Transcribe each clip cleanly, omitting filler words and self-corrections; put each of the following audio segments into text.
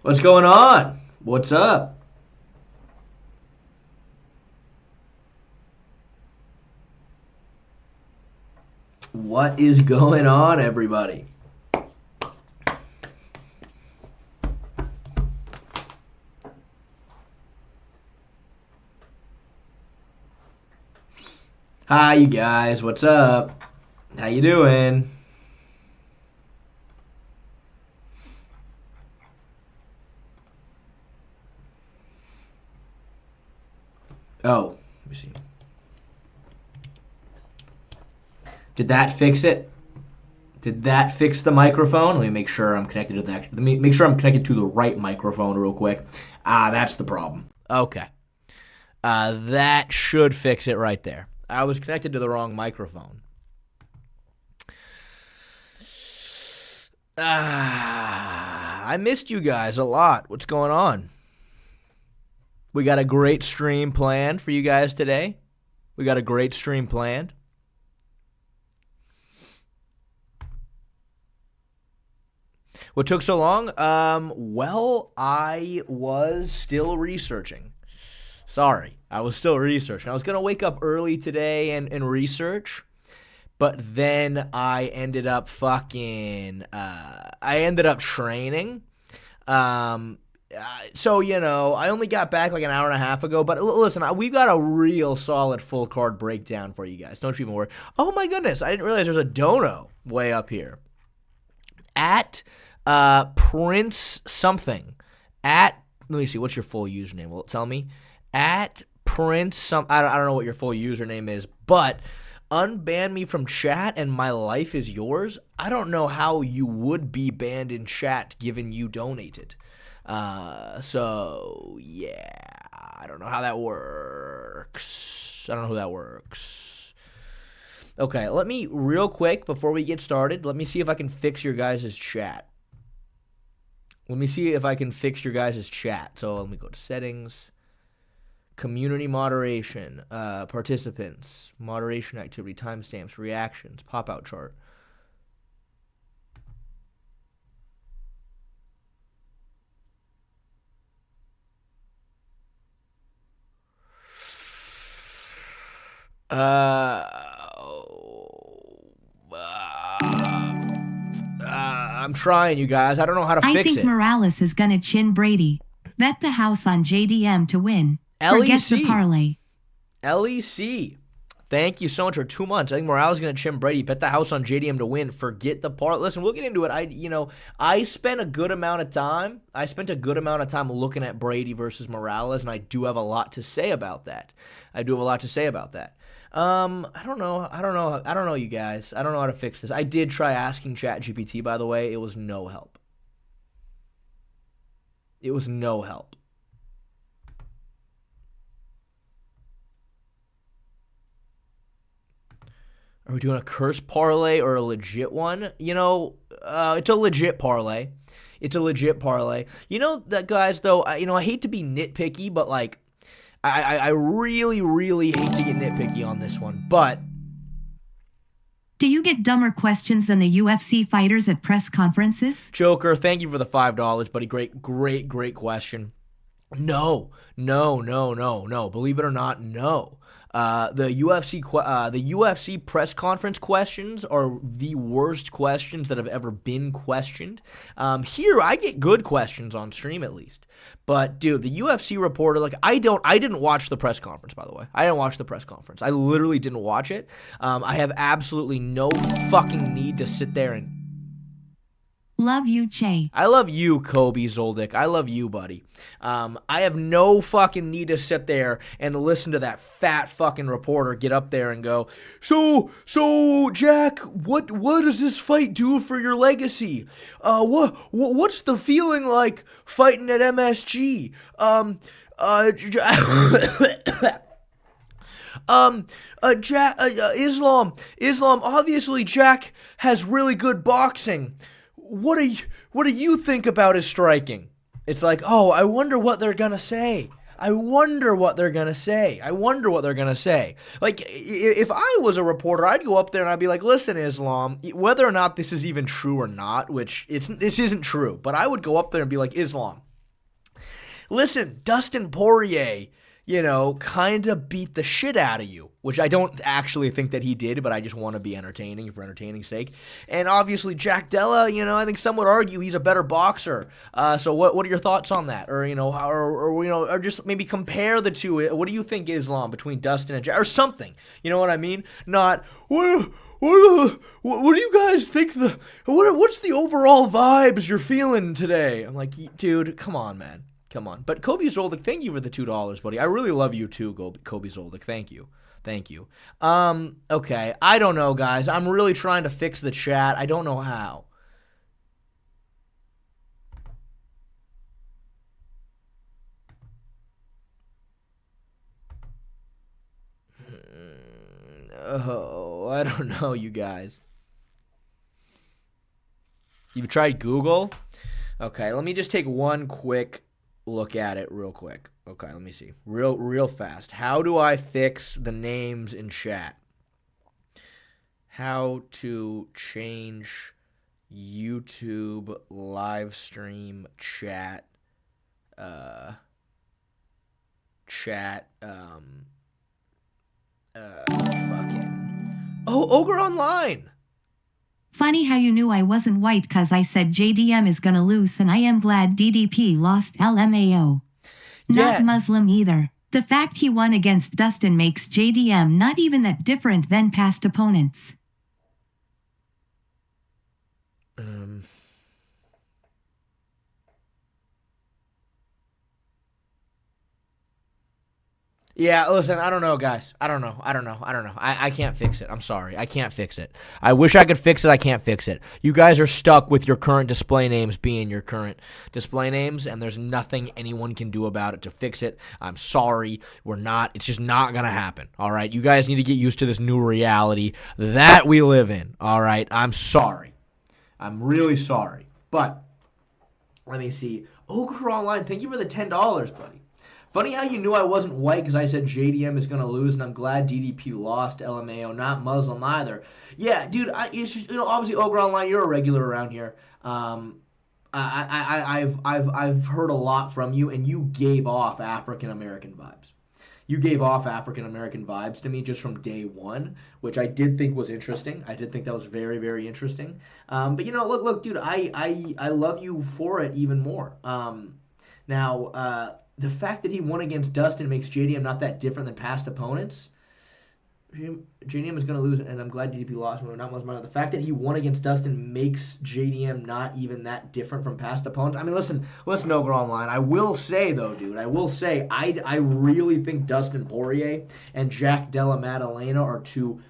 What's going on? What's up? What is going on, everybody? Hi, you guys. What's up? How you doing? Oh, let me see. Did that fix it? Did that fix the microphone? Let me make sure I'm connected to that. Let me make sure I'm connected to the right microphone real quick. That's the problem. Okay. That should fix it right there. I was connected to the wrong microphone. I missed you guys a lot. What's going on? We got a great stream planned for you guys today. We got a great stream planned. What took so long? Well, I was still researching. Sorry, I was still researching. I was going to wake up early today and research, but then I ended up training. So, I only got back like an hour and a half ago, but listen, we've got a real solid full card breakdown for you guys. Don't you even worry. Oh my goodness, I didn't realize there's a dono way up here. At Prince something. Let me see, what's your full username? Will it tell me? At Prince I don't know what your full username is, but unban me from chat and my life is yours. I don't know how you would be banned in chat given you donated. So yeah, I don't know how that works. I don't know how that works. Okay, let me real quick before we get started, let me see if I can fix your guys' chat. So let me go to settings, community moderation, participants, moderation activity, timestamps, reactions, pop-out chart. I'm trying, you guys. I don't know how to fix it. I think Morales is gonna chin Brady. Bet the house on JDM to win. Forget the parlay. LEC. Thank you so much for 2 months. I think Morales is going to chin Brady. Bet the house on JDM to win. Forget the parlay. Listen, we'll get into it. I spent a good amount of time. Looking at Brady versus Morales, and I do have a lot to say about that. I don't know, you guys. I don't know how to fix this. I did try asking ChatGPT, by the way. It was no help. Are we doing a curse parlay or a legit one? It's a legit parlay. That guys, though, I hate to be nitpicky, but like, I really, really hate to get nitpicky on this one, but... Do you get dumber questions than the UFC fighters at press conferences? Joker, thank you for the $5, buddy. Great question. No. Believe it or not, no. The UFC press conference questions are the worst questions that have ever been questioned. Here, I get good questions on stream at least. But dude, the UFC reporter, I didn't watch the press conference, by the way. I didn't watch the press conference. I literally didn't watch it. I have absolutely no fucking need to sit there and... Love you, Che. I love you, Kobe Zoldyck. I love you, buddy. I have no fucking need to sit there and listen to that fat fucking reporter get up there and go, So Jack, what does this fight do for your legacy? What's the feeling like fighting at MSG? Islam. Obviously, Jack has really good boxing. What do you think about his striking? It's like, oh, I wonder what they're gonna say. Like, if I was a reporter, I'd go up there and I'd be like, listen, Islam, whether or not this is even true or not, which this isn't true, but I would go up there and be like, Islam, Listen, Dustin Poirier, kind of beat the shit out of you, which I don't actually think that he did, but I just want to be entertaining for entertaining's sake. And obviously, Jack Della, I think some would argue he's a better boxer. So what are your thoughts on that? Or just maybe compare the two. What do you think, Islam, between Dustin and Jack, or something? You know what I mean? Not what do you guys think what's the overall vibes you're feeling today? I'm like, dude, come on, man. Come on. But Kobe Zoldyck, thank you for the $2, buddy. I really love you too, Kobe Zoldyck. Thank you. Thank you. Okay. I don't know, guys. I'm really trying to fix the chat. I don't know how. Oh, I don't know, you guys. You've tried Google? Okay, let me just take one quick look at it real quick. Okay, let me see. Real fast. How do I fix the names in chat? How to change YouTube live stream chat Ogre Online. Funny how you knew I wasn't white cause I said JDM is gonna lose and I am glad DDP lost LMAO. Not Muslim either. The fact he won against Dustin makes JDM not even that different than past opponents. Yeah, listen, I don't know, guys. I don't know. I can't fix it. I'm sorry. I can't fix it. I wish I could fix it. I can't fix it. You guys are stuck with your current display names being your current display names, and there's nothing anyone can do about it to fix it. I'm sorry. It's just not going to happen, all right? You guys need to get used to this new reality that we live in, all right? I'm sorry. I'm really sorry. But let me see. Ogre Online, thank you for the $10, buddy. Funny how you knew I wasn't white because I said JDM is going to lose, and I'm glad DDP lost LMAO, not Muslim either. Yeah, dude, obviously, Ogre Online, you're a regular around here. I've heard a lot from you, and you gave off African-American vibes. You gave off African-American vibes to me just from day one, which I did think was interesting. I did think that was very, very interesting. But, look, dude, I love you for it even more. The fact that he won against Dustin makes JDM not that different than past opponents. JDM is going to lose, and I'm glad DDP lost. Not much money. The fact that he won against Dustin makes JDM not even that different from past opponents. I mean, listen, Ogre Online. I will say, though, dude, I really think Dustin Poirier and Jack Della Maddalena are two.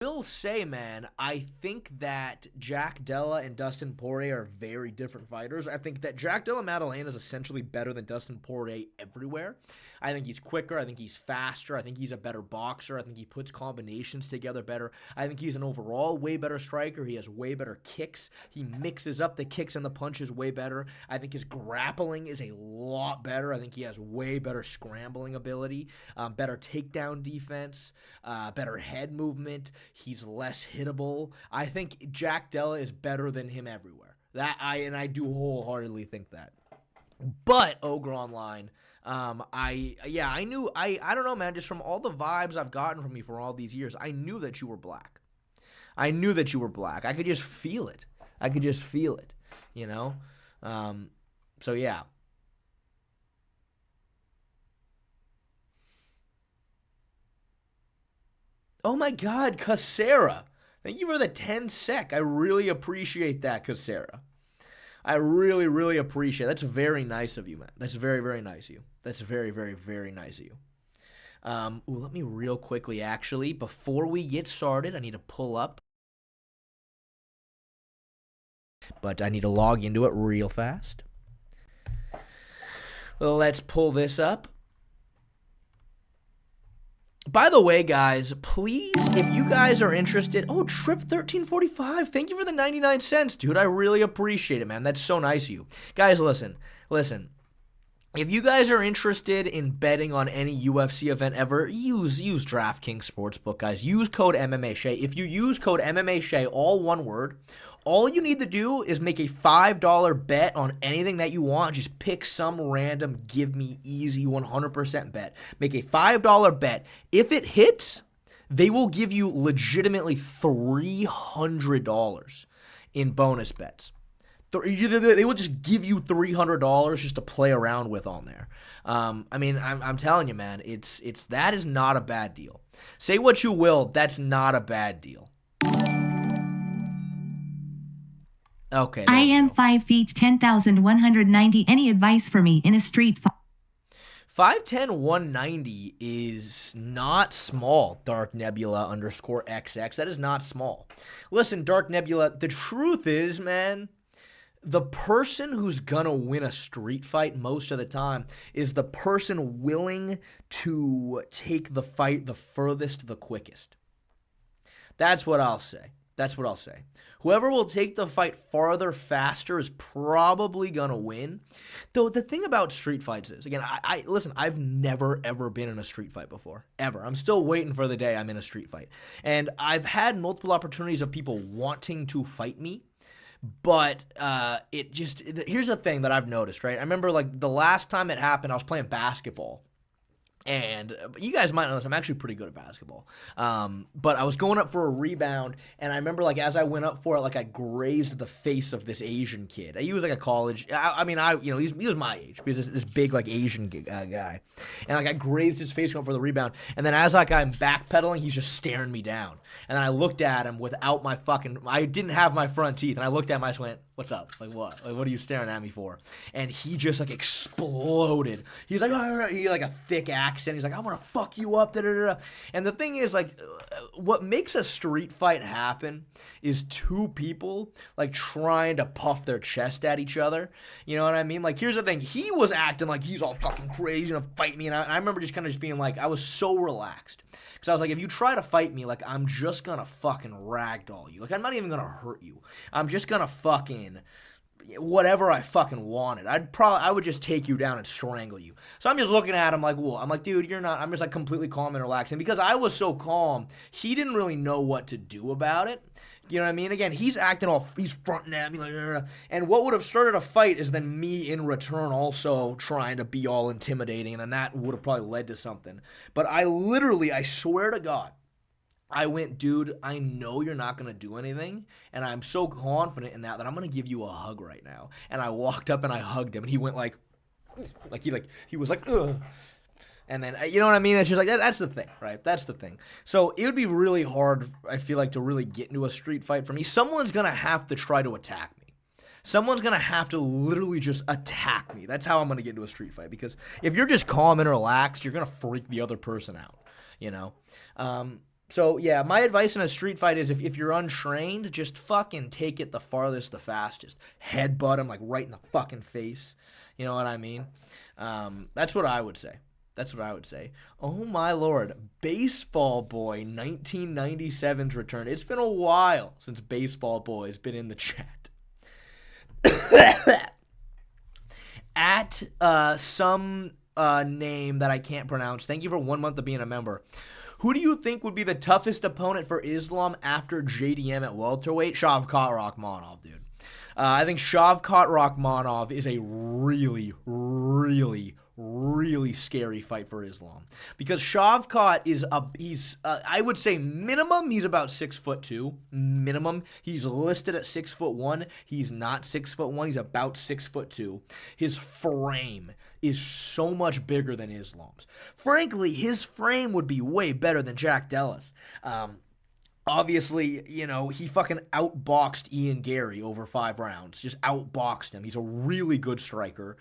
Will say, man, I think that Jack Della and Dustin Poirier are very different fighters. I think that Jack Della Maddalena is essentially better than Dustin Poirier everywhere. I think he's quicker. I think he's faster. I think he's a better boxer. I think he puts combinations together better. I think he's an overall way better striker. He has way better kicks. He mixes up the kicks and the punches way better. I think his grappling is a lot better. I think he has way better scrambling ability, better takedown defense, better head movement. He's less hittable. I think Jack Della is better than him everywhere. I do wholeheartedly think that. But Ogre Online, I don't know, man. Just from all the vibes I've gotten from you for all these years, I knew that you were black. I could just feel it. So yeah. Oh my God, Casera. Thank you for the 10 sec. I really appreciate that, Casera. I really, really appreciate it. That's very nice of you, man. That's very, very nice of you. That's very, very, very nice of you. Let me real quickly, actually, before we get started, I need to pull up but I need to log into it real fast. Let's pull this up. By the way, guys, please, if you guys are interested, Trip 1345, thank you for the 99 cents, dude. I really appreciate it, man. That's so nice of you. Guys, listen. If you guys are interested in betting on any UFC event ever, use DraftKings Sportsbook, guys. Use code MMAShay. If you use code MMAShay, all one word, all you need to do is make a $5 bet on anything that you want. Just pick some random, give me easy 100% bet. Make a $5 bet. If it hits, they will give you legitimately $300 in bonus bets. They will just give you $300 just to play around with on there. I'm telling you, man, that is not a bad deal. Say what you will, that's not a bad deal. Okay. I am 5 feet 10,190. Any advice for me in a street fight? 5'10", 190 is not small, Dark Nebula _XX. That is not small. Listen, Dark Nebula, the truth is, man, the person who's gonna win a street fight most of the time is the person willing to take the fight the furthest, the quickest. That's what I'll say. Whoever will take the fight farther, faster is probably gonna win. Though the thing about street fights is, again, listen, I've never ever been in a street fight before, ever. I'm still waiting for the day I'm in a street fight, and I've had multiple opportunities of people wanting to fight me. But here's the thing that I've noticed, right? I remember like the last time it happened, I was playing basketball. And you guys might know this, I'm actually pretty good at basketball. But I was going up for a rebound, and I remember like as I went up for it, like I grazed the face of this Asian kid. He was like a college. He was my age. He was this big like Asian guy, and like I grazed his face going for the rebound. And then as like I'm backpedaling, he's just staring me down. And then I looked at him without I didn't have my front teeth, and I looked at him. I just went, "What's up? Like what? Like what are you staring at me for?" And he just like exploded. He's like, "Oh," he had like a thick accent. He's like, "I want to fuck you up." Da, da, da. And the thing is, like, what makes a street fight happen is two people like trying to puff their chest at each other. You know what I mean? Like, here's the thing: he was acting like he's all fucking crazy gonna fight me, and I remember just kind of being like, I was so relaxed. So I was like, if you try to fight me, like, I'm just gonna fucking ragdoll you. Like, I'm not even gonna hurt you. I'm just gonna fucking whatever I fucking wanted. I would just take you down and strangle you. So I'm just looking at him like, whoa. I'm like, dude, you're not. I'm just like completely calm and relaxing. Because I was so calm, he didn't really know what to do about it. You know what I mean? Again, he's acting he's fronting at me like, and what would have started a fight is then me in return also trying to be all intimidating, and then that would have probably led to something. But I swear to God, I went, dude, I know you're not going to do anything, and I'm so confident in that I'm going to give you a hug right now. And I walked up and I hugged him, and he went he was like, ugh. And then, you know what I mean? It's just like, that's the thing, right? That's the thing. So it would be really hard, I feel like, to really get into a street fight for me. Someone's going to have to try to attack me. Someone's going to have to literally just attack me. That's how I'm going to get into a street fight. Because if you're just calm and relaxed, you're going to freak the other person out, you know? So, yeah, my advice in a street fight is if you're untrained, just fucking take it the farthest, the fastest. Headbutt him, like, right in the fucking face. You know what I mean? That's what I would say. Oh, my Lord. Baseball Boy 1997's return. It's been a while since Baseball Boy has been in the chat. At some name that I can't pronounce. Thank you for 1 month of being a member. Who do you think would be the toughest opponent for Islam after JDM at welterweight? Shavkat Rakhmonov, dude. I think Shavkat Rakhmonov is a really, really, really scary fight for Islam, because Shavkat is I would say minimum he's about 6'2", minimum. He's listed at 6'1". He's not 6'1". He's about 6'2". His frame is so much bigger than Islam's. Frankly, his frame would be way better than Jack Della's. Obviously, you know, he fucking outboxed Ian Gary over 5 rounds. Just outboxed him. He's a really good striker.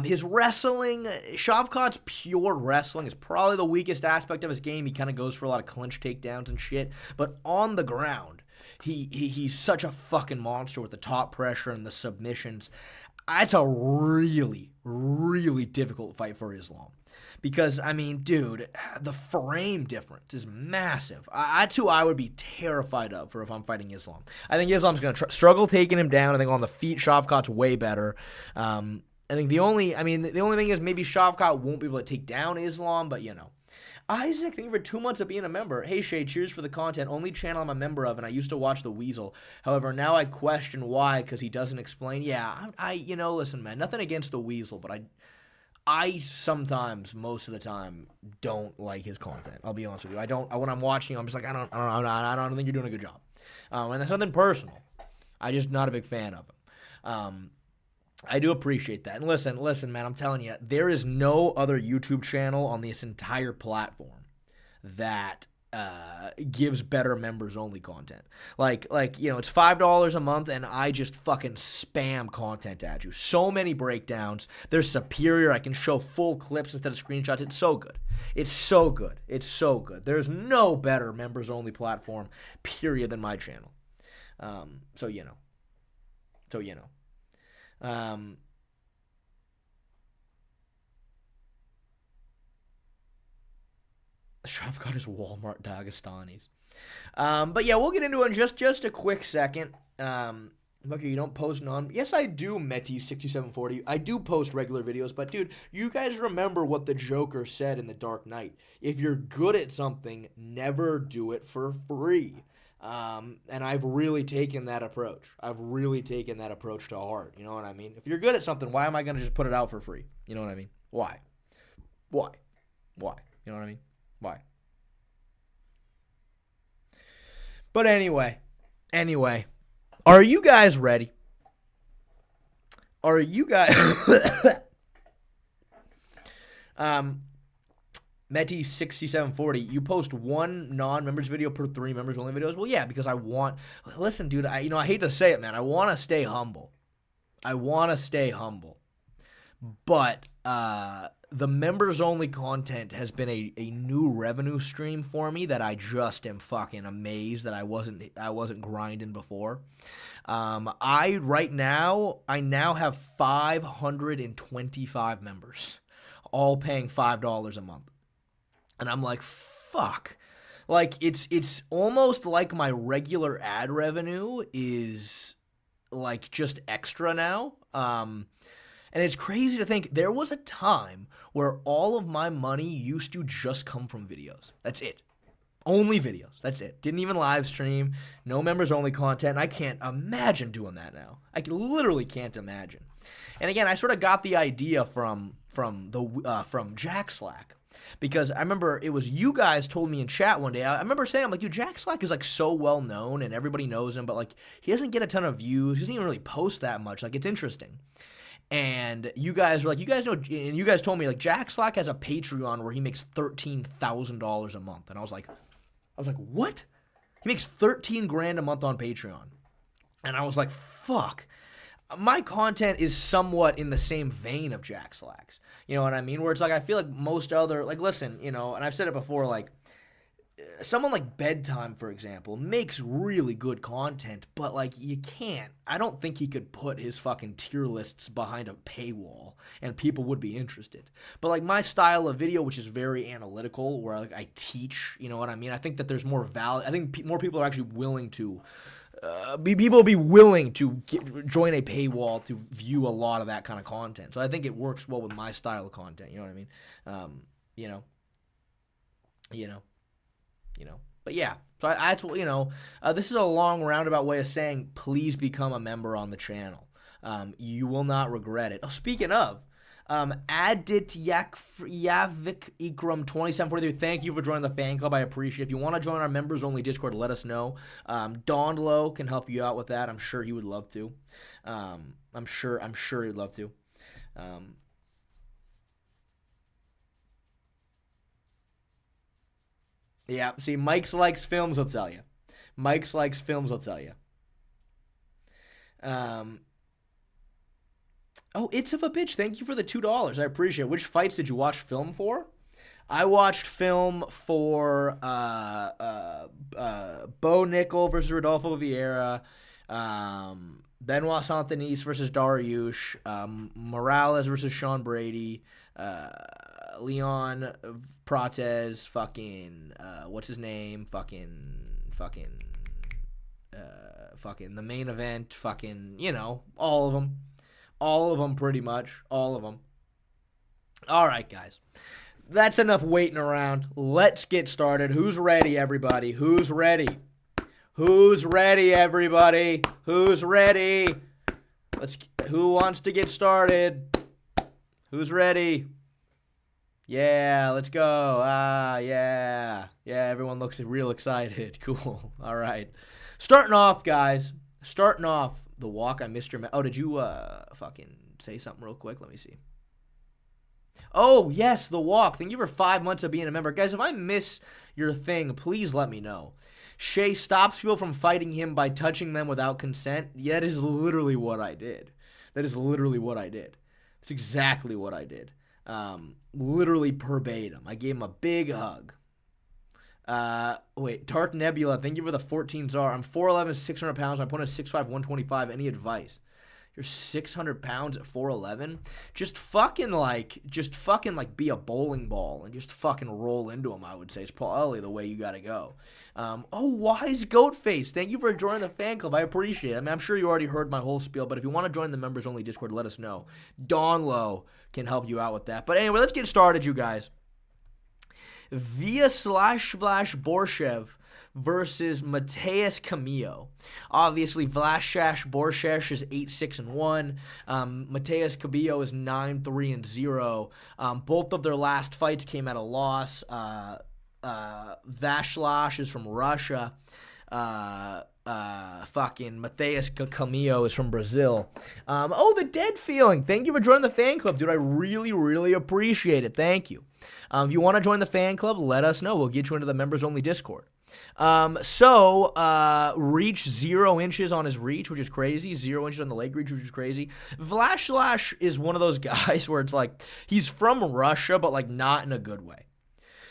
His wrestling, Shavkat's pure wrestling is probably the weakest aspect of his game. He kind of goes for a lot of clinch takedowns and shit. But on the ground, he's such a fucking monster with the top pressure and the submissions. It's a really, really difficult fight for Islam. Because, I mean, dude, the frame difference is massive. That's who I would be terrified of for if I'm fighting Islam. I think Islam's going to struggle taking him down. I think on the feet, Shavkat's way better. I think the only thing is maybe Shavkat won't be able to take down Islam, but, you know. Isaac, thank you for 2 months of being a member. Hey, Shay, cheers for the content. Only channel I'm a member of, and I used to watch The Weasel. However, now I question why, because he doesn't explain. Yeah, listen, man, nothing against The Weasel, but I sometimes, most of the time, don't like his content. I'll be honest with you. When I'm watching, I'm just like, I don't think you're doing a good job. And that's nothing personal. I'm just not a big fan of him. I do appreciate that. And listen, man, I'm telling you, there is no other YouTube channel on this entire platform that gives better members-only content. Like it's $5 a month, and I just fucking spam content at you. So many breakdowns. They're superior. I can show full clips instead of screenshots. It's so good. It's so good. It's so good. There's no better members-only platform, period, than my channel. So you know. I've got his Walmart Dagestanis. But yeah, we'll get into it in just a quick second. Look, you don't post Yes, I do, Meti6740. I do post regular videos, but dude, you guys remember what the Joker said in The Dark Knight. If you're good at something, never do it for free. And I've really taken that approach. To heart. You know what I mean? If you're good at something, why am I going to just put it out for free? You know what I mean? Why? You know what I mean? Why? But anyway, are you guys ready? Meti6740, you post one non-members video per 3 members-only videos? Well, yeah, because listen, dude, I hate to say it, man. I want to stay humble. But the members-only content has been a new revenue stream for me that I just am fucking amazed that I wasn't grinding before. I now have 525 members, all paying $5 a month. And I'm like, fuck. Like, it's almost like my regular ad revenue is, like, just extra now. And it's crazy to think there was a time where all of my money used to just come from videos. That's it. Only videos. That's it. Didn't even live stream. No members-only content. I can't imagine doing that now. I literally can't imagine. And again, I sort of got the idea from Jack Slack. Because I remember it was you guys told me in chat one day. I remember saying, I'm like, dude, Jack Slack is like so well known and everybody knows him, but like he doesn't get a ton of views. He doesn't even really post that much. Like, it's interesting. And you guys were like, you guys know, and you guys told me like Jack Slack has a Patreon where he makes $13,000 a month. And I was like, what? He makes $13,000 a month on Patreon. And I was like, fuck. My content is somewhat in the same vein of Jack Slack's. You know what I mean? Where it's like, I feel like most other, like, listen, you know, and I've said it before, like, someone like Bedtime, for example, makes really good content, but, like, you can't. I don't think he could put his fucking tier lists behind a paywall and people would be interested. But, like, my style of video, which is very analytical, where, like, I teach, you know what I mean? I think that there's more value. I think more people are actually willing to people will be willing to join a paywall to view a lot of that kind of content. So I think it works well with my style of content. You know what I mean? But yeah. So that's what, this is a long roundabout way of saying, please become a member on the channel. You will not regret it. Oh, speaking of, Adit Yavik Ikram 2743, thank you for joining the fan club. I appreciate it. If you want to join our members only Discord, let us know. Donlo can help you out with that. I'm sure he would love to. I'm sure he'd love to. Yeah, see, Mike's likes films, I'll tell you. Oh, it's of a bitch. Thank you for the $2. I appreciate it. Which fights did you watch film for? I watched film for Bo Nickal versus Rodolfo Vieira, Benoit Saint Denis versus Dariush, Morales versus Sean Brady, Leon Prates, fucking what's his name, fucking the main event, fucking, you know, all of them pretty much, all of them. All right, guys. That's enough waiting around. Let's get started. Who's ready, everybody? Who's ready? Who's ready, everybody? Who's ready? Who wants to get started? Who's ready? Yeah, let's go. Yeah. Yeah, everyone looks real excited. Cool. All right. Starting off, guys. Starting off the walk. I missed your... Oh, did you fucking say something real quick? Let me see. Oh, yes, the walk. Thank you for 5 months of being a member. Guys, if I miss your thing, please let me know. Shay stops people from fighting him by touching them without consent. Yeah, that is literally what I did. That's exactly what I did. Literally verbatim. I gave him a big hug. Tart Nebula, thank you for the 14 czar. I'm 4'11", 600 pounds. My opponent is 6'5", 125. Any advice? You're 600 pounds at 4'11"? Just fucking be a bowling ball and just fucking roll into him, I would say. It's probably the way you gotta go. Wise Goat Face, thank you for joining the fan club. I appreciate it. I mean, I'm sure you already heard my whole spiel, but if you want to join the members only Discord, let us know. Donlo can help you out with that. But anyway, let's get started, you guys. Via /Borshev versus Mateus Camillo. Obviously, Vlash Borshev is 8-6-1. Mateus Camillo is 9-3-0. Both of their last fights came at a loss. Vashlash is from Russia. Fucking Mateus Camillo is from Brazil. The dead feeling. Thank you for joining the fan club, dude. I really, really appreciate it. Thank you. If you want to join the fan club, let us know. We'll get you into the members only Discord. Reach 0 inches on his reach, which is crazy. 0 inches on the leg reach, which is crazy. Vlash is one of those guys where it's like he's from Russia, but like not in a good way.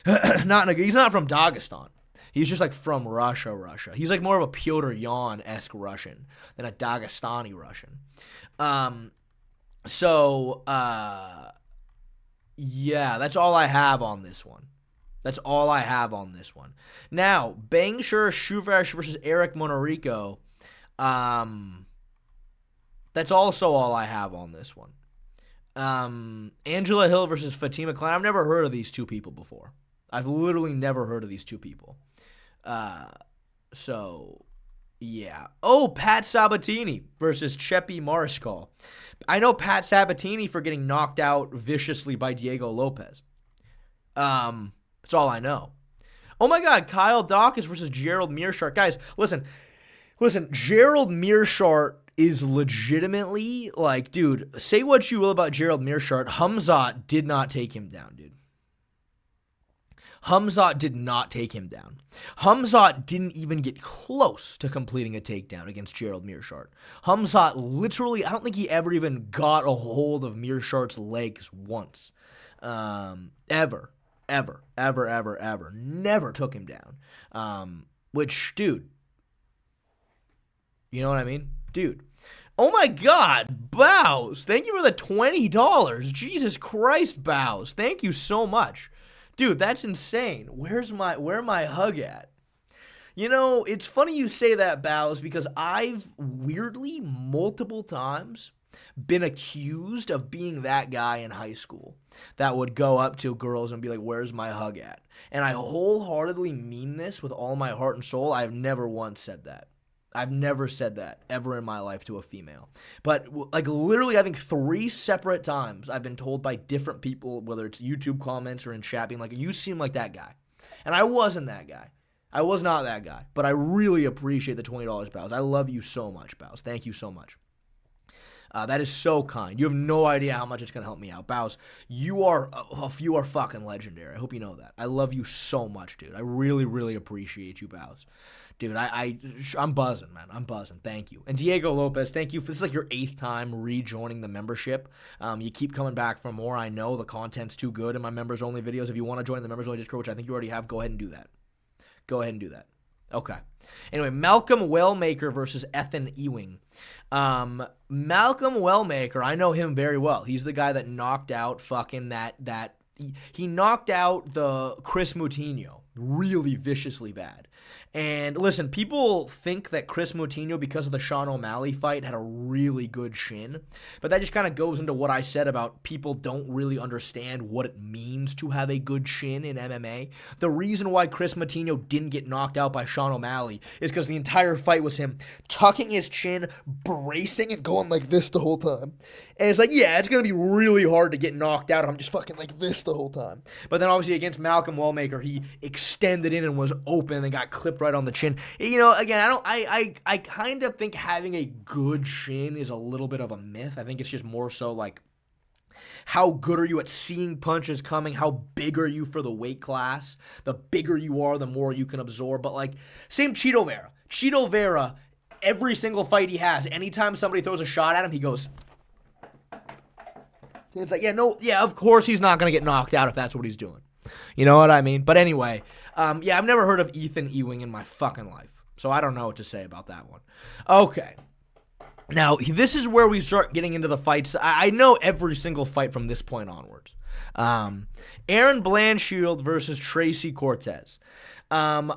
He's not from Dagestan. He's just like from Russia. He's like more of a Pyotr Yan-esque Russian than a Dagestani Russian. Yeah, that's all I have on this one. Now, Bangshur Shuvash versus Eric Monorico. That's also all I have on this one. Angela Hill versus Fatima Klein. I've never heard of these two people before. I've literally never heard of these two people. Yeah. Oh, Pat Sabatini versus Chepi Mariscal. I know Pat Sabatini for getting knocked out viciously by Diego Lopez. That's all I know. Oh my God, Kyle Dawkins versus Gerald Meerschaert. Guys, listen. Gerald Meerschaert is legitimately like, dude, say what you will about Gerald Meerschaert. Hamzat did not take him down, dude. Hamzat did not take him down. Hamzat didn't even get close to completing a takedown against Gerald Meerschaert. Hamzat literally, I don't think he ever even got a hold of Meerschaert's legs once. Ever. Never took him down. Which, dude, you know what I mean? Dude. Oh my God, Bows. Thank you for the $20. Jesus Christ, Bows. Thank you so much. Dude, that's insane. Where my hug at? You know, it's funny you say that, Bows, because I've weirdly multiple times been accused of being that guy in high school that would go up to girls and be like, where's my hug at? And I wholeheartedly mean this with all my heart and soul. I've never once said that. I've never said that ever in my life to a female. But like literally I think 3 separate times I've been told by different people, whether it's YouTube comments or in chat, being like, you seem like that guy. And I wasn't that guy. I was not that guy. But I really appreciate the $20, Bows. I love you so much, Bows. Thank you so much. That is so kind. You have no idea how much it's going to help me out. Bows, you are fucking legendary. I hope you know that. I love you so much, dude. I really, really appreciate you, Bows. Dude, I'm buzzing, man. I'm buzzing. Thank you. And Diego Lopez, thank you. This is like your 8th time rejoining the membership. You keep coming back for more. I know the content's too good in my members-only videos. If you want to join the members-only Discord, which I think you already have, go ahead and do that. Go ahead and do that. Okay. Anyway, Malcolm Wellmaker versus Ethan Ewing. Malcolm Wellmaker, I know him very well. He's the guy that knocked out fucking he knocked out the Chris Moutinho really viciously bad. And listen, people think that Chris Moutinho, because of the Sean O'Malley fight, had a really good shin. But that just kind of goes into what I said about people don't really understand what it means to have a good shin in MMA. The reason why Chris Moutinho didn't get knocked out by Sean O'Malley is because the entire fight was him tucking his chin, bracing, and going like this the whole time. And it's like, yeah, it's going to be really hard to get knocked out if I'm just fucking like this the whole time. But then obviously against Malcolm Wellmaker, he extended in and was open and got clipped right on the chin. You know, again, I kind of think having a good shin is a little bit of a myth. I think it's just more so like, how good are you at seeing punches coming? How big are you for the weight class? The bigger you are, the more you can absorb. But like, same Chito Vera. Chito Vera, every single fight he has, anytime somebody throws a shot at him, he goes. It's like, of course he's not going to get knocked out if that's what he's doing. You know what I mean? But anyway, I've never heard of Ethan Ewing in my fucking life. So I don't know what to say about that one. Okay. Now, this is where we start getting into the fights. I know every single fight from this point onwards. Aaron Blanchfield versus Tracy Cortez. Mean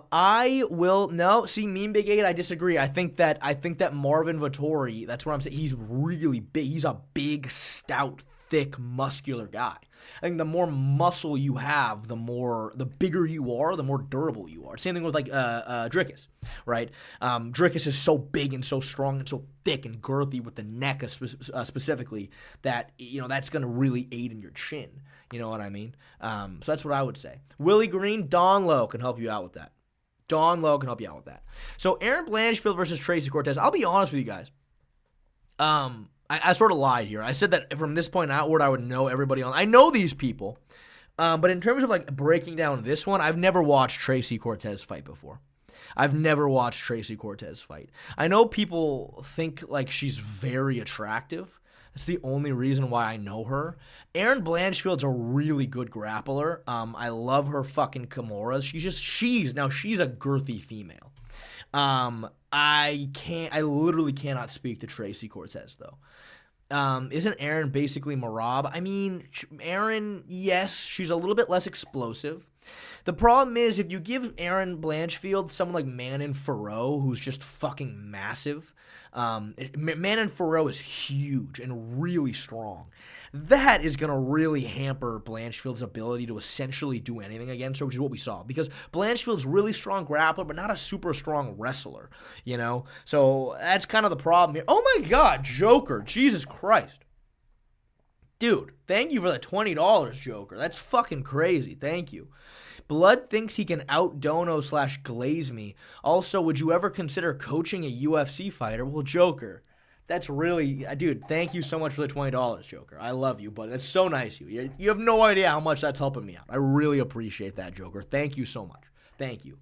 Big 8, I disagree. I think that Marvin Vettori, that's what I'm saying, he's really big. He's a big, stout, thick, muscular guy. I think the more muscle you have, the bigger you are, the more durable you are. Same thing with like Dricus, right? Dricus is so big and so strong and so thick and girthy with the neck specifically that, you know, that's going to really aid in your chin. You know what I mean? So that's what I would say. Willie Green, Don Lowe can help you out with that. So Aaron Blanchfield versus Tracy Cortez. I'll be honest with you guys. I sort of lied here. I said that from this point outward, I would know everybody on. I know these people, but in terms of like breaking down this one, I've never watched Tracy Cortez fight before. I know people think like she's very attractive. That's the only reason why I know her. Aaron Blanchfield's a really good grappler. I love her fucking Kimuras. She's a girthy female. I literally cannot speak to Tracy Cortez, though. Isn't Aaron basically Marab? I mean, Aaron, yes, she's a little bit less explosive. The problem is, if you give Aaron Blanchfield someone like Manon Farrow, who's just fucking massive, Manon Farrow is huge and really strong. That is going to really hamper Blanchfield's ability to essentially do anything against her, which is what we saw. Because Blanchfield's really strong grappler, but not a super strong wrestler, you know? So that's kind of the problem here. Oh my God, Joker. Jesus Christ. Dude, thank you for the $20, Joker. That's fucking crazy. Thank you. Blood thinks he can out-dono/glaze me. Also, would you ever consider coaching a UFC fighter? Well, Joker, that's really... Dude, thank you so much for the $20, Joker. I love you, but that's so nice of you. You have no idea how much that's helping me out. I really appreciate that, Joker. Thank you so much. Thank you.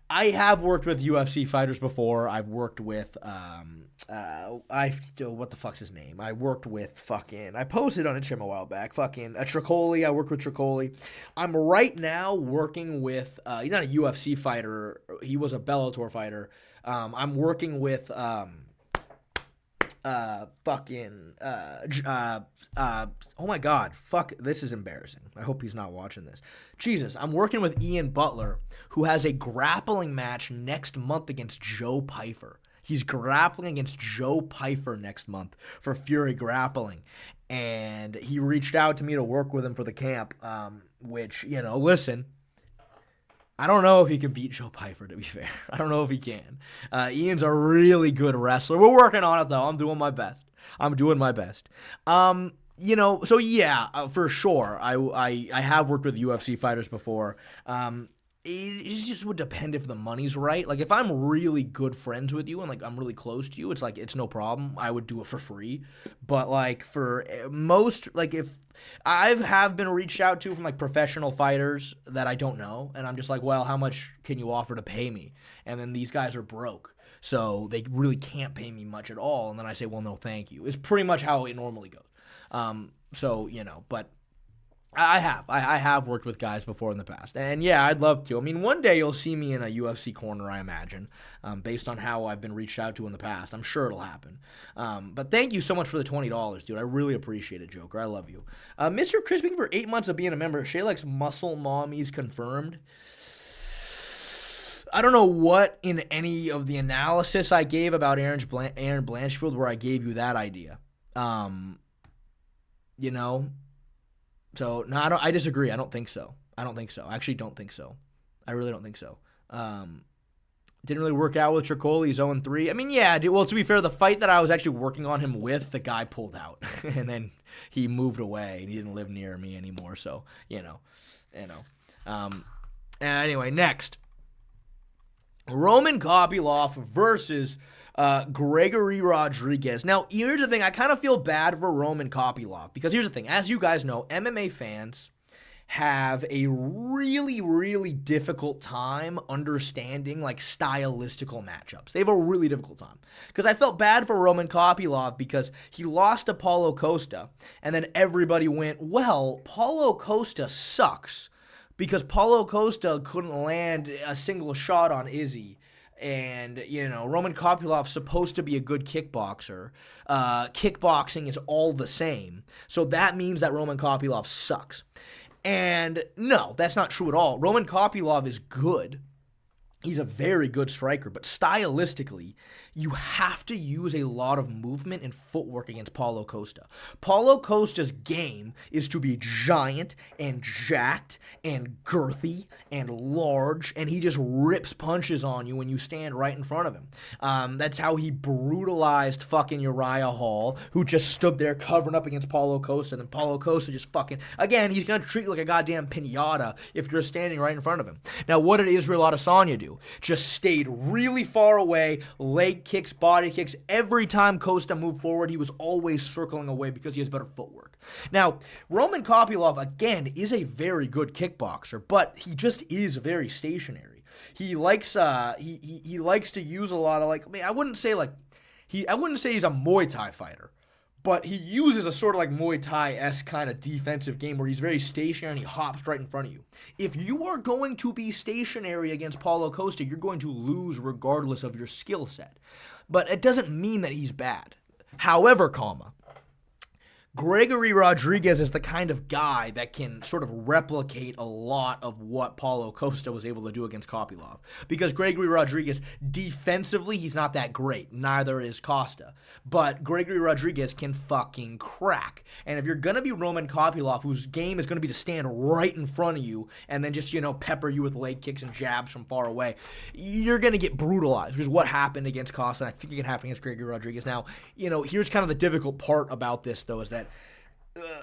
I have worked with UFC fighters before. I've worked with... what the fuck's his name? I worked with I posted on Instagram a while back. Tricoli. I worked with Tricoli. I'm right now working with, he's not a UFC fighter. He was a Bellator fighter. I'm working with, oh my God. Fuck, this is embarrassing. I hope he's not watching this. Jesus, I'm working with Ian Butler, who has a grappling match next month against Joe Pyfer. He's grappling against Joe Pyfer next month for Fury Grappling. And he reached out to me to work with him for the camp, which, you know, listen, I don't know if he can beat Joe Pyfer, to be fair. I don't know if he can. Ian's a really good wrestler. We're working on it, though. I'm doing my best. You know, so yeah, for sure. I have worked with UFC fighters before. it just would depend if the money's right. Like, if I'm really good friends with you and, like, I'm really close to you, it's like, it's no problem. I would do it for free. But, like, for most, like, if I have been reached out to from, like, professional fighters that I don't know, and I'm just like, well, how much can you offer to pay me? And then these guys are broke, so they really can't pay me much at all. And then I say, well, no, thank you. It's pretty much how it normally goes. So, you know, but I have worked with guys before in the past, and yeah, I'd love to. I mean, one day you'll see me in a UFC corner, I imagine, based on how I've been reached out to in the past. I'm sure it'll happen. But thank you so much for the $20, dude. I really appreciate it, Joker. I love you. Mr. Crisping for 8 months of being a member. Shaylex muscle mommies confirmed. I don't know what in any of the analysis I gave about Aaron Blanchfield where I gave you that idea. You know. So, no, I disagree. I don't think so. I actually don't think so. I really don't think so. Didn't really work out with Tricoli. He's 0-3. I mean, yeah, well, to be fair, the fight that I was actually working on him with, the guy pulled out. And then he moved away, and he didn't live near me anymore. So, you know. And anyway, next. Roman Copilov versus Gregory Rodriguez. Now, here's the thing. I kind of feel bad for Roman Copilov because here's the thing. As you guys know, MMA fans have a really, really difficult time understanding, like, stylistical matchups. They have a really difficult time. Because I felt bad for Roman Copilov because he lost to Paulo Costa, and then everybody went, well, Paulo Costa sucks because Paulo Costa couldn't land a single shot on Izzy. And, you know, Roman Kopilov's supposed to be a good kickboxer. Kickboxing is all the same. So that means that Roman Kopilov sucks. And no, that's not true at all. Roman Kopilov is good. He's a very good striker, but stylistically, you have to use a lot of movement and footwork against Paulo Costa. Paulo Costa's game is to be giant and jacked and girthy and large, and he just rips punches on you when you stand right in front of him. That's how he brutalized fucking Uriah Hall, who just stood there covering up against Paulo Costa, and then Paulo Costa just fucking, again, he's going to treat you like a goddamn pinata if you're standing right in front of him. Now, what did Israel Adesanya do? Just stayed really far away, leg kicks, body kicks. Every time Costa moved forward, he was always circling away because he has better footwork. Now, Roman Kopilov, again, is a very good kickboxer, but he just is very stationary. He likes he likes to use a lot of, like, I mean, I wouldn't say he's a Muay Thai fighter, but he uses a sort of like Muay Thai-esque kind of defensive game where he's very stationary and he hops right in front of you. If you are going to be stationary against Paulo Costa, you're going to lose regardless of your skill set. But it doesn't mean that he's bad. However, Gregory Rodriguez is the kind of guy that can sort of replicate a lot of what Paulo Costa was able to do against Kopilov. Because Gregory Rodriguez, defensively, he's not that great. Neither is Costa. But Gregory Rodriguez can fucking crack. And if you're going to be Roman Kopilov, whose game is going to be to stand right in front of you and then just, pepper you with leg kicks and jabs from far away, you're going to get brutalized, which is what happened against Costa, and I think it can happen against Gregory Rodriguez. Now, here's kind of the difficult part about this, though, is that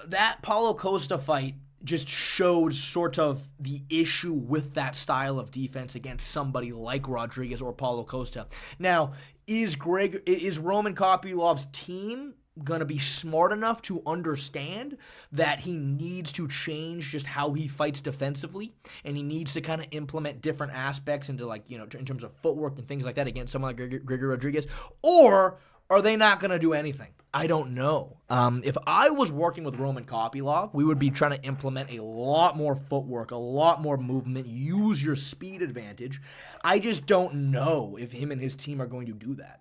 that Paulo Costa fight just showed sort of the issue with that style of defense against somebody like Rodriguez or Paulo Costa. Now, is Roman Kopilov's team going to be smart enough to understand that he needs to change just how he fights defensively, and he needs to kind of implement different aspects into, like, in terms of footwork and things like that against someone like Gregory Rodriguez? Or are they not going to do anything? I don't know. If I was working with Roman Kopilov, we would be trying to implement a lot more footwork, a lot more movement, use your speed advantage. I just don't know if him and his team are going to do that.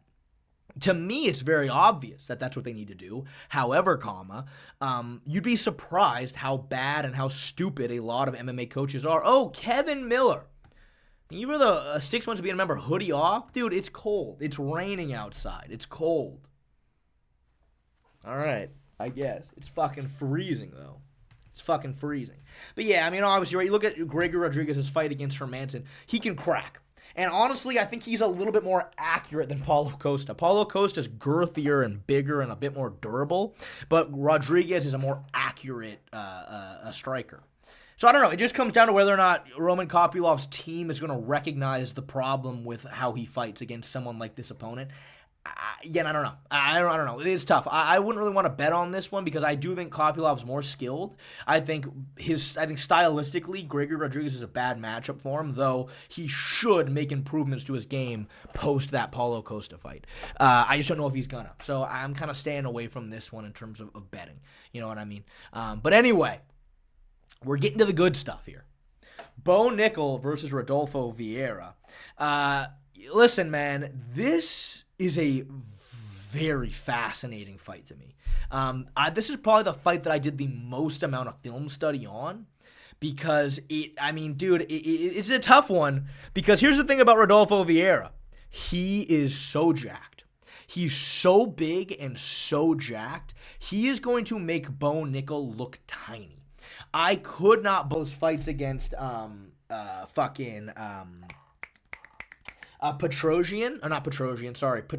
To me, it's very obvious that that's what they need to do. However, you'd be surprised how bad and how stupid a lot of MMA coaches are. Oh, Kevin Miller. You were the 6 months of being a member hoodie off? Dude, it's cold. It's raining outside. It's cold. All right, I guess. It's fucking freezing, though. It's fucking freezing. But yeah, I mean, obviously, right, you look at Gregory Rodriguez's fight against Hermanson, he can crack. And honestly, I think he's a little bit more accurate than Paulo Costa. Paulo Costa's girthier and bigger and a bit more durable, but Rodriguez is a more accurate striker. So I don't know. It just comes down to whether or not Roman Kopilov's team is going to recognize the problem with how he fights against someone like this opponent. Again, I don't know. I don't know. It's tough. I wouldn't really want to bet on this one because I do think Kopilov's more skilled. I think stylistically, Gregory Rodriguez is a bad matchup for him, though he should make improvements to his game post that Paulo Costa fight. I just don't know if he's gonna. So I'm kind of staying away from this one in terms of betting. You know what I mean? But anyway, we're getting to the good stuff here. Bo Nickal versus Rodolfo Vieira. Listen, man, this is a very fascinating fight to me. This is probably the fight that I did the most amount of film study on because it's a tough one because here's the thing about Rodolfo Vieira. He is so jacked. He's so big and so jacked. He is going to make Bo Nickal look tiny. I could not those fights against Petrosian, or not Petrosian, sorry, it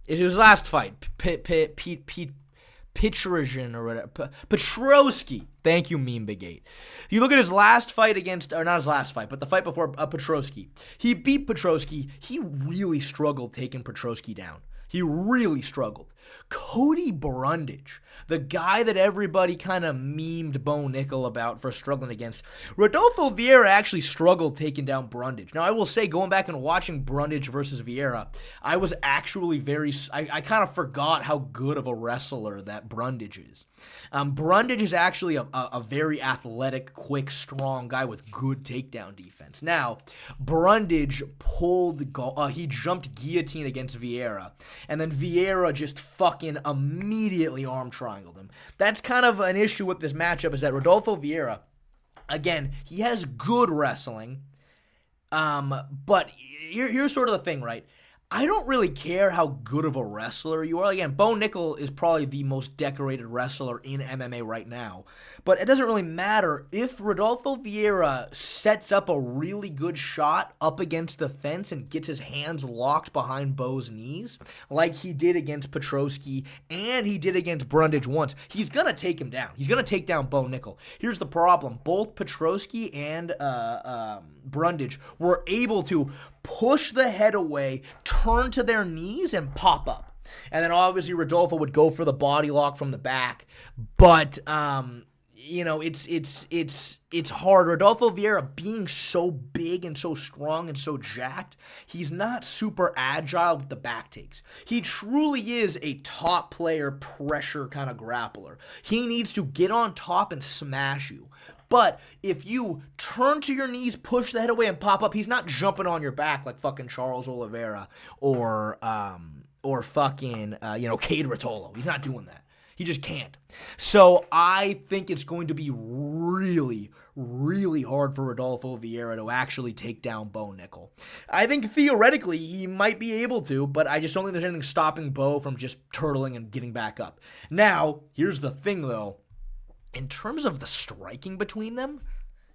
was his last fight, Petrosian or whatever, Petrosky. Thank you, Meme Big 8. You look at his last fight against, or not his last fight, but the fight before Petrosky. He beat Petrosky. He really struggled taking Petrosky down. He really struggled. Cody Brundage, the guy that everybody kind of memed Bo Nickal about for struggling against, Rodolfo Vieira actually struggled taking down Brundage. Now, I will say, going back and watching Brundage versus Vieira, I was actually I kind of forgot how good of a wrestler that Brundage is. Brundage is actually a very athletic, quick, strong guy with good takedown defense. Now, Brundage he jumped guillotine against Vieira, and then Vieira just fucking immediately arm triangled him. That's kind of an issue with this matchup, is that Rodolfo Vieira, again, he has good wrestling, but here's sort of the thing, right? I don't really care how good of a wrestler you are. Again, Bo Nickal is probably the most decorated wrestler in MMA right now. But it doesn't really matter. If Rodolfo Vieira sets up a really good shot up against the fence and gets his hands locked behind Bo's knees, like he did against Petrosky and he did against Brundage once, he's going to take him down. He's going to take down Bo Nickal. Here's the problem. Both Petrosky and Brundage were able to push the head away, turn to their knees, and pop up. And then obviously Rodolfo would go for the body lock from the back. But it's hard. Rodolfo Vieira, being so big and so strong and so jacked, he's not super agile with the back takes. He truly is a top player pressure kind of grappler. He needs to get on top and smash you. But if you turn to your knees, push the head away, and pop up, he's not jumping on your back like fucking Charles Oliveira or fucking Cade Rotolo. He's not doing that. He just can't. So I think it's going to be really, really hard for Rodolfo Vieira to actually take down Bo Nickal. I think theoretically he might be able to, but I just don't think there's anything stopping Bo from just turtling and getting back up. Now, here's the thing though. In terms of the striking between them,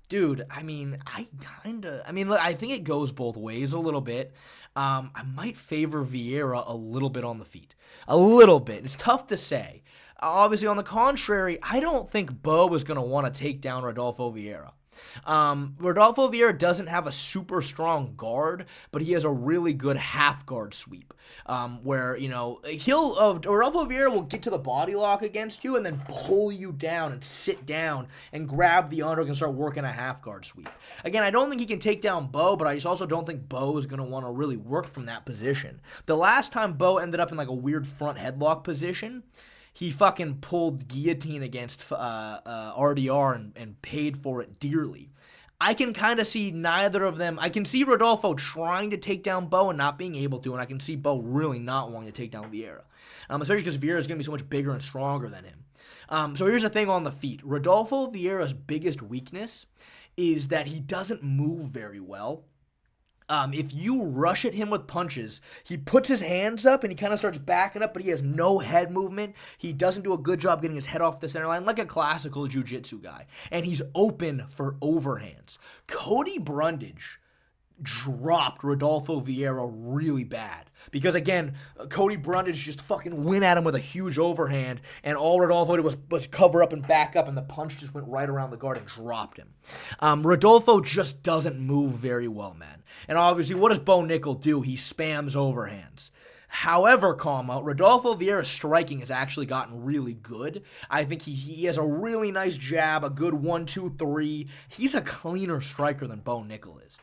dude, I think it goes both ways a little bit. I might favor Vieira a little bit on the feet. A little bit. It's tough to say. Obviously, on the contrary, I don't think Bo is going to want to take down Rodolfo Vieira. Rodolfo Vieira doesn't have a super strong guard, but he has a really good half guard sweep, where Rodolfo Vieira will get to the body lock against you and then pull you down and sit down and grab the underhook and start working a half guard sweep. Again, I don't think he can take down Bo, but I just also don't think Bo is going to want to really work from that position. The last time Bo ended up in like a weird front headlock position, he fucking pulled guillotine against RDR and paid for it dearly. I can kind of see neither of them. I can see Rodolfo trying to take down Bo and not being able to, and I can see Bo really not wanting to take down Vieira. Especially because Vieira is going to be so much bigger and stronger than him. So here's the thing on the feet. Rodolfo Vieira's biggest weakness is that he doesn't move very well. If you rush at him with punches, he puts his hands up and he kind of starts backing up, but he has no head movement. He doesn't do a good job getting his head off the center line like a classical jiu-jitsu guy. And he's open for overhands. Cody Brundage dropped Rodolfo Vieira really bad. Because, again, Cody Brundage just fucking went at him with a huge overhand, and all Rodolfo did was cover up and back up, and the punch just went right around the guard and dropped him. Rodolfo just doesn't move very well, man. And obviously, what does Bo Nickal do? He spams overhands. However, Rodolfo Vieira's striking has actually gotten really good. I think he has a really nice jab, a good 1-2-3. He's a cleaner striker than Bo Nickal is,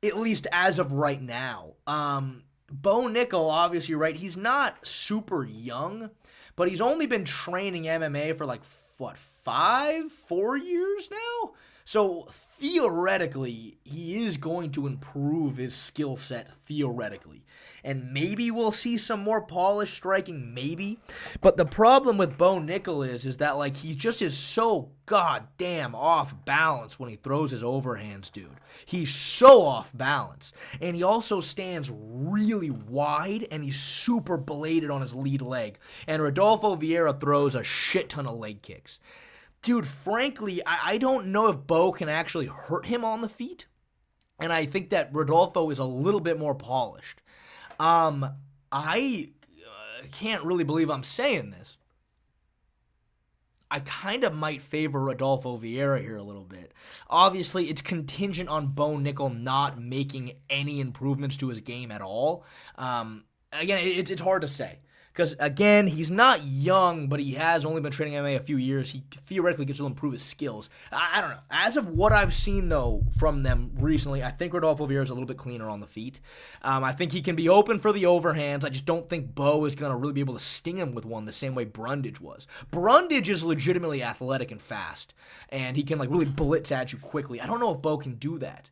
at least as of right now. Bo Nickal, obviously, right, he's not super young, but he's only been training MMA for 4 years now? So theoretically, he is going to improve his skill set, theoretically. And maybe we'll see some more polished striking, maybe. But the problem with Bo Nickal is that, he just is so goddamn off balance when he throws his overhands, dude. He's so off balance. And he also stands really wide, and he's super bladed on his lead leg. And Rodolfo Vieira throws a shit ton of leg kicks. Dude, frankly, I don't know if Bo can actually hurt him on the feet. And I think that Rodolfo is a little bit more polished. I can't really believe I'm saying this. I kind of might favor Rodolfo Vieira here a little bit. Obviously, it's contingent on Bo Nickal not making any improvements to his game at all. Again, it's hard to say. Because, again, he's not young, but he has only been training MMA a few years. He theoretically gets to improve his skills. I don't know. As of what I've seen, though, from them recently, I think Rodolfo Vieira is a little bit cleaner on the feet. I think he can be open for the overhands. I just don't think Bo is going to really be able to sting him with one the same way Brundage was. Brundage is legitimately athletic and fast, and he can, really blitz at you quickly. I don't know if Bo can do that.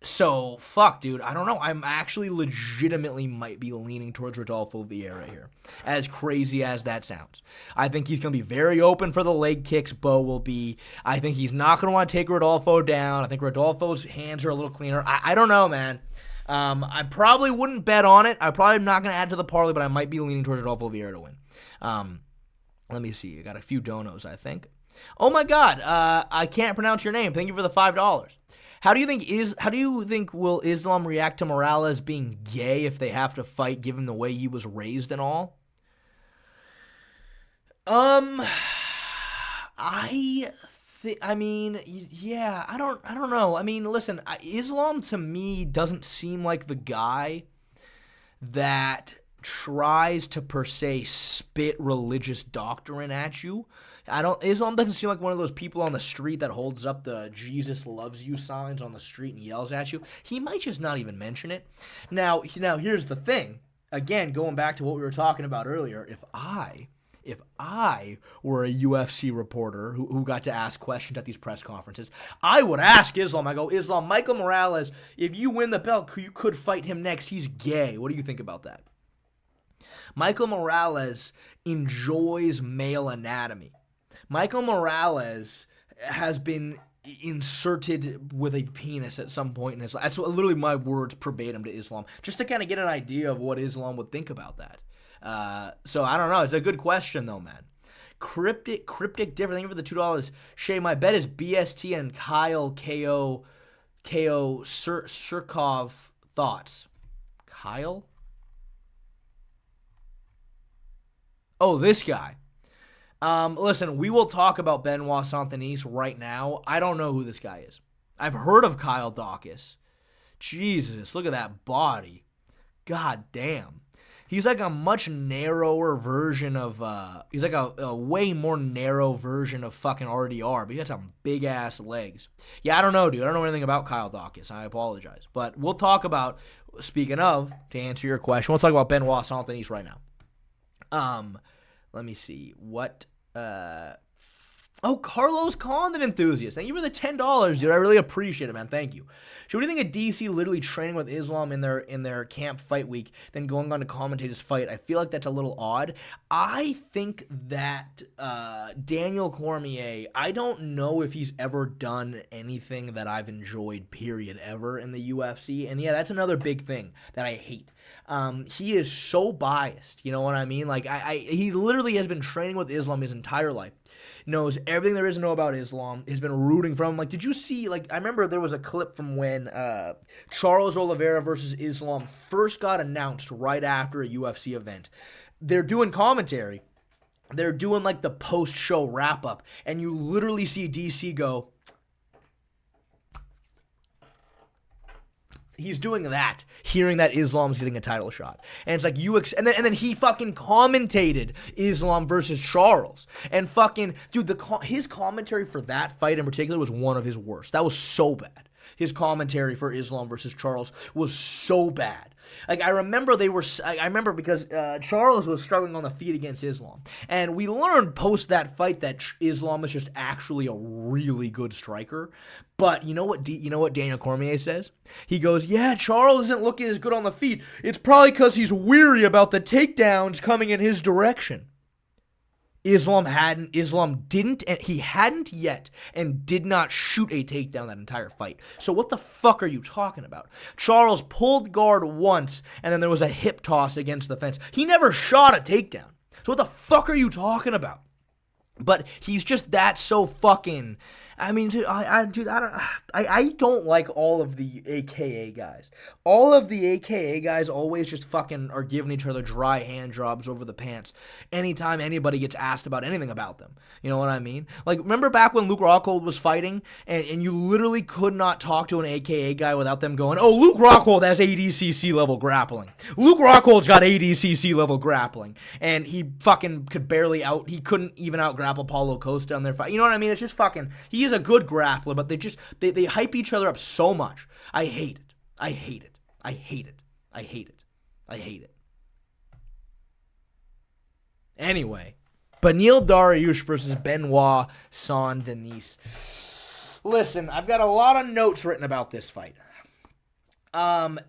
So, fuck, dude. I don't know. I'm actually legitimately might be leaning towards Rodolfo Vieira here, as crazy as that sounds. I think he's going to be very open for the leg kicks. Bo will be. I think he's not going to want to take Rodolfo down. I think Rodolfo's hands are a little cleaner. I don't know, man. I probably wouldn't bet on it. I'm probably not going to add to the parlay, but I might be leaning towards Rodolfo Vieira to win. Let me see. I got a few donos, I think. Oh, my God. I can't pronounce your name. Thank you for the $5. How do you think will Islam react to Morales being gay if they have to fight, given the way he was raised and all? I don't know. I mean, listen, Islam to me doesn't seem like the guy that tries to per se spit religious doctrine at you. Islam doesn't seem like one of those people on the street that holds up the Jesus loves you signs on the street and yells at you. He might just not even mention it. Now here's the thing. Again, going back to what we were talking about earlier, if I were a UFC reporter who got to ask questions at these press conferences, I would ask Islam. I go, Islam, Michael Morales, if you win the belt, you could fight him next. He's gay. What do you think about that? Michael Morales enjoys male anatomy. Michael Morales has been inserted with a penis at some point in his life. That's literally my words verbatim to Islam, just to kind of get an idea of what Islam would think about that. So I don't know. It's a good question, though, man. Cryptic different. Thank you for the $2. Shay, my bet is BST and Kyle KO Surkov thoughts. Kyle? Oh, this guy. Listen, we will talk about Benoit Saint Denis right now. I don't know who this guy is. I've heard of Kyle Dawkins. Jesus, look at that body. God damn. He's like a much narrower version of, he's like a way more narrow version of fucking RDR, but he got some big ass legs. Yeah, I don't know, dude. I don't know anything about Kyle Dawkins. I apologize. But we'll talk about, speaking of, to answer your question, we'll talk about Benoit Saint Denis right now. Let me see. What, Carlos Condon enthusiast. Thank you for the $10, dude. I really appreciate it, man. Thank you. So what do you think of DC literally training with Islam in their camp fight week, then going on to commentate his fight? I feel like that's a little odd. I think that Daniel Cormier, I don't know if he's ever done anything that I've enjoyed, period, ever in the UFC. And yeah, that's another big thing that I hate. He is so biased, you know what I mean? Like, he literally has been training with Islam his entire life. knows everything there is to know about Islam, has been rooting for him. Like, did you see, like, I remember there was a clip from when Charles Oliveira versus Islam first got announced right after a UFC event. They're doing commentary. They're doing, like, the post-show wrap-up, and you literally see DC go, he's doing that, hearing that Islam's getting a title shot. And it's like, and then he fucking commentated Islam versus Charles. And fucking, dude, his commentary for that fight in particular was one of his worst. That was so bad. His commentary for Islam versus Charles was so bad. Like, I remember because Charles was struggling on the feet against Islam. And we learned post that fight that Islam is just actually a really good striker. But you know what Daniel Cormier says? He goes, yeah, Charles isn't looking as good on the feet. It's probably because he's weary about the takedowns coming in his direction. Islam didn't, and he hadn't yet, and did not shoot a takedown that entire fight. So what the fuck are you talking about? Charles pulled guard once, and then there was a hip toss against the fence. He never shot a takedown. So what the fuck are you talking about? But he's just that so fucking... I mean, dude, I don't like all of the AKA guys. All of the AKA guys always just fucking are giving each other dry hand jobs over the pants anytime anybody gets asked about anything about them. You know what I mean? Like, remember back when Luke Rockhold was fighting, and you literally could not talk to an AKA guy without them going, oh, Luke Rockhold has ADCC level grappling. Luke Rockhold's got ADCC level grappling. And he fucking he couldn't even out grapple Paulo Costa on their fight. You know what I mean? It's just fucking, he is a good grappler, but they hype each other up so much. I hate it. I hate it. I hate it. I hate it. I hate it. Anyway, Beneil Dariush versus Benoit Saint Denis. Listen, I've got a lot of notes written about this fight.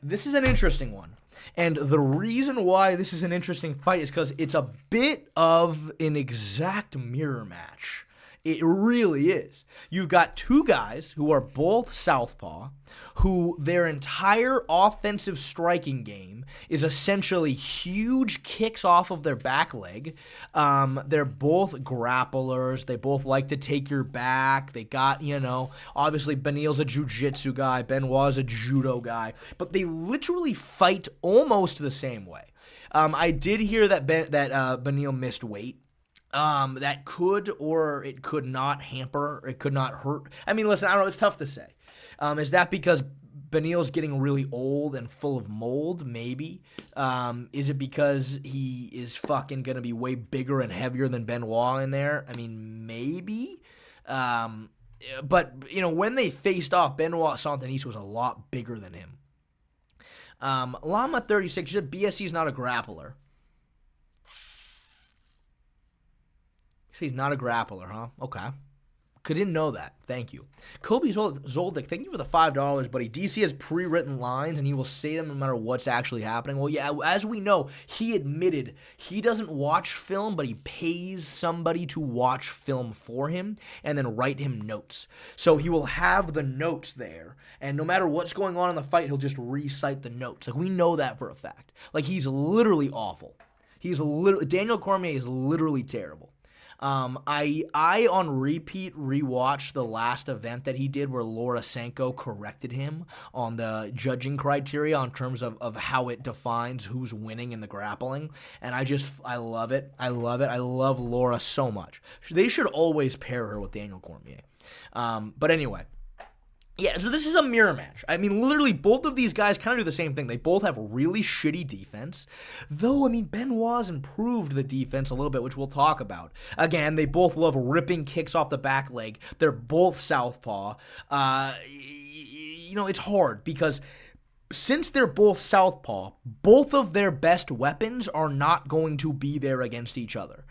This is an interesting one. And the reason why this is an interesting fight is because it's a bit of an exact mirror match. It really is. You've got two guys who are both southpaw, who their entire offensive striking game is essentially huge kicks off of their back leg. They're both grapplers. They both like to take your back. They got, obviously Beneil's a jiu-jitsu guy. Benoit's a judo guy. But they literally fight almost the same way. I did hear that Beneil missed weight. That could or it could not hamper, it could not hurt. I mean, listen, I don't know, it's tough to say. Is that because Beneil's getting really old and full of mold? Maybe. Is it because he is fucking going to be way bigger and heavier than Benoit in there? I mean, maybe. But, when they faced off, Benoit Saint Denis was a lot bigger than him. Llama 36, BSC's not a grappler. He's not a grappler, huh? Okay. Didn't know that. Thank you. Kobe Zoldyck, thank you for the $5, buddy. DC has pre-written lines, and he will say them no matter what's actually happening. Well, yeah, as we know, he admitted he doesn't watch film, but he pays somebody to watch film for him and then write him notes. So he will have the notes there, and no matter what's going on in the fight, he'll just recite the notes. Like, we know that for a fact. Like, he's literally awful. Daniel Cormier is literally terrible. I on repeat rewatched the last event that he did where Laura Sanko corrected him on the judging criteria in terms of how it defines who's winning in the grappling. And I love it. I love it. I love Laura so much. They should always pair her with Daniel Cormier. But anyway. Yeah, so this is a mirror match. I mean, literally, both of these guys kind of do the same thing. They both have really shitty defense. Though, I mean, Benoit's improved the defense a little bit, which we'll talk about. Again, they both love ripping kicks off the back leg. They're both southpaw. It's hard because since they're both southpaw, both of their best weapons are not going to be there against each other.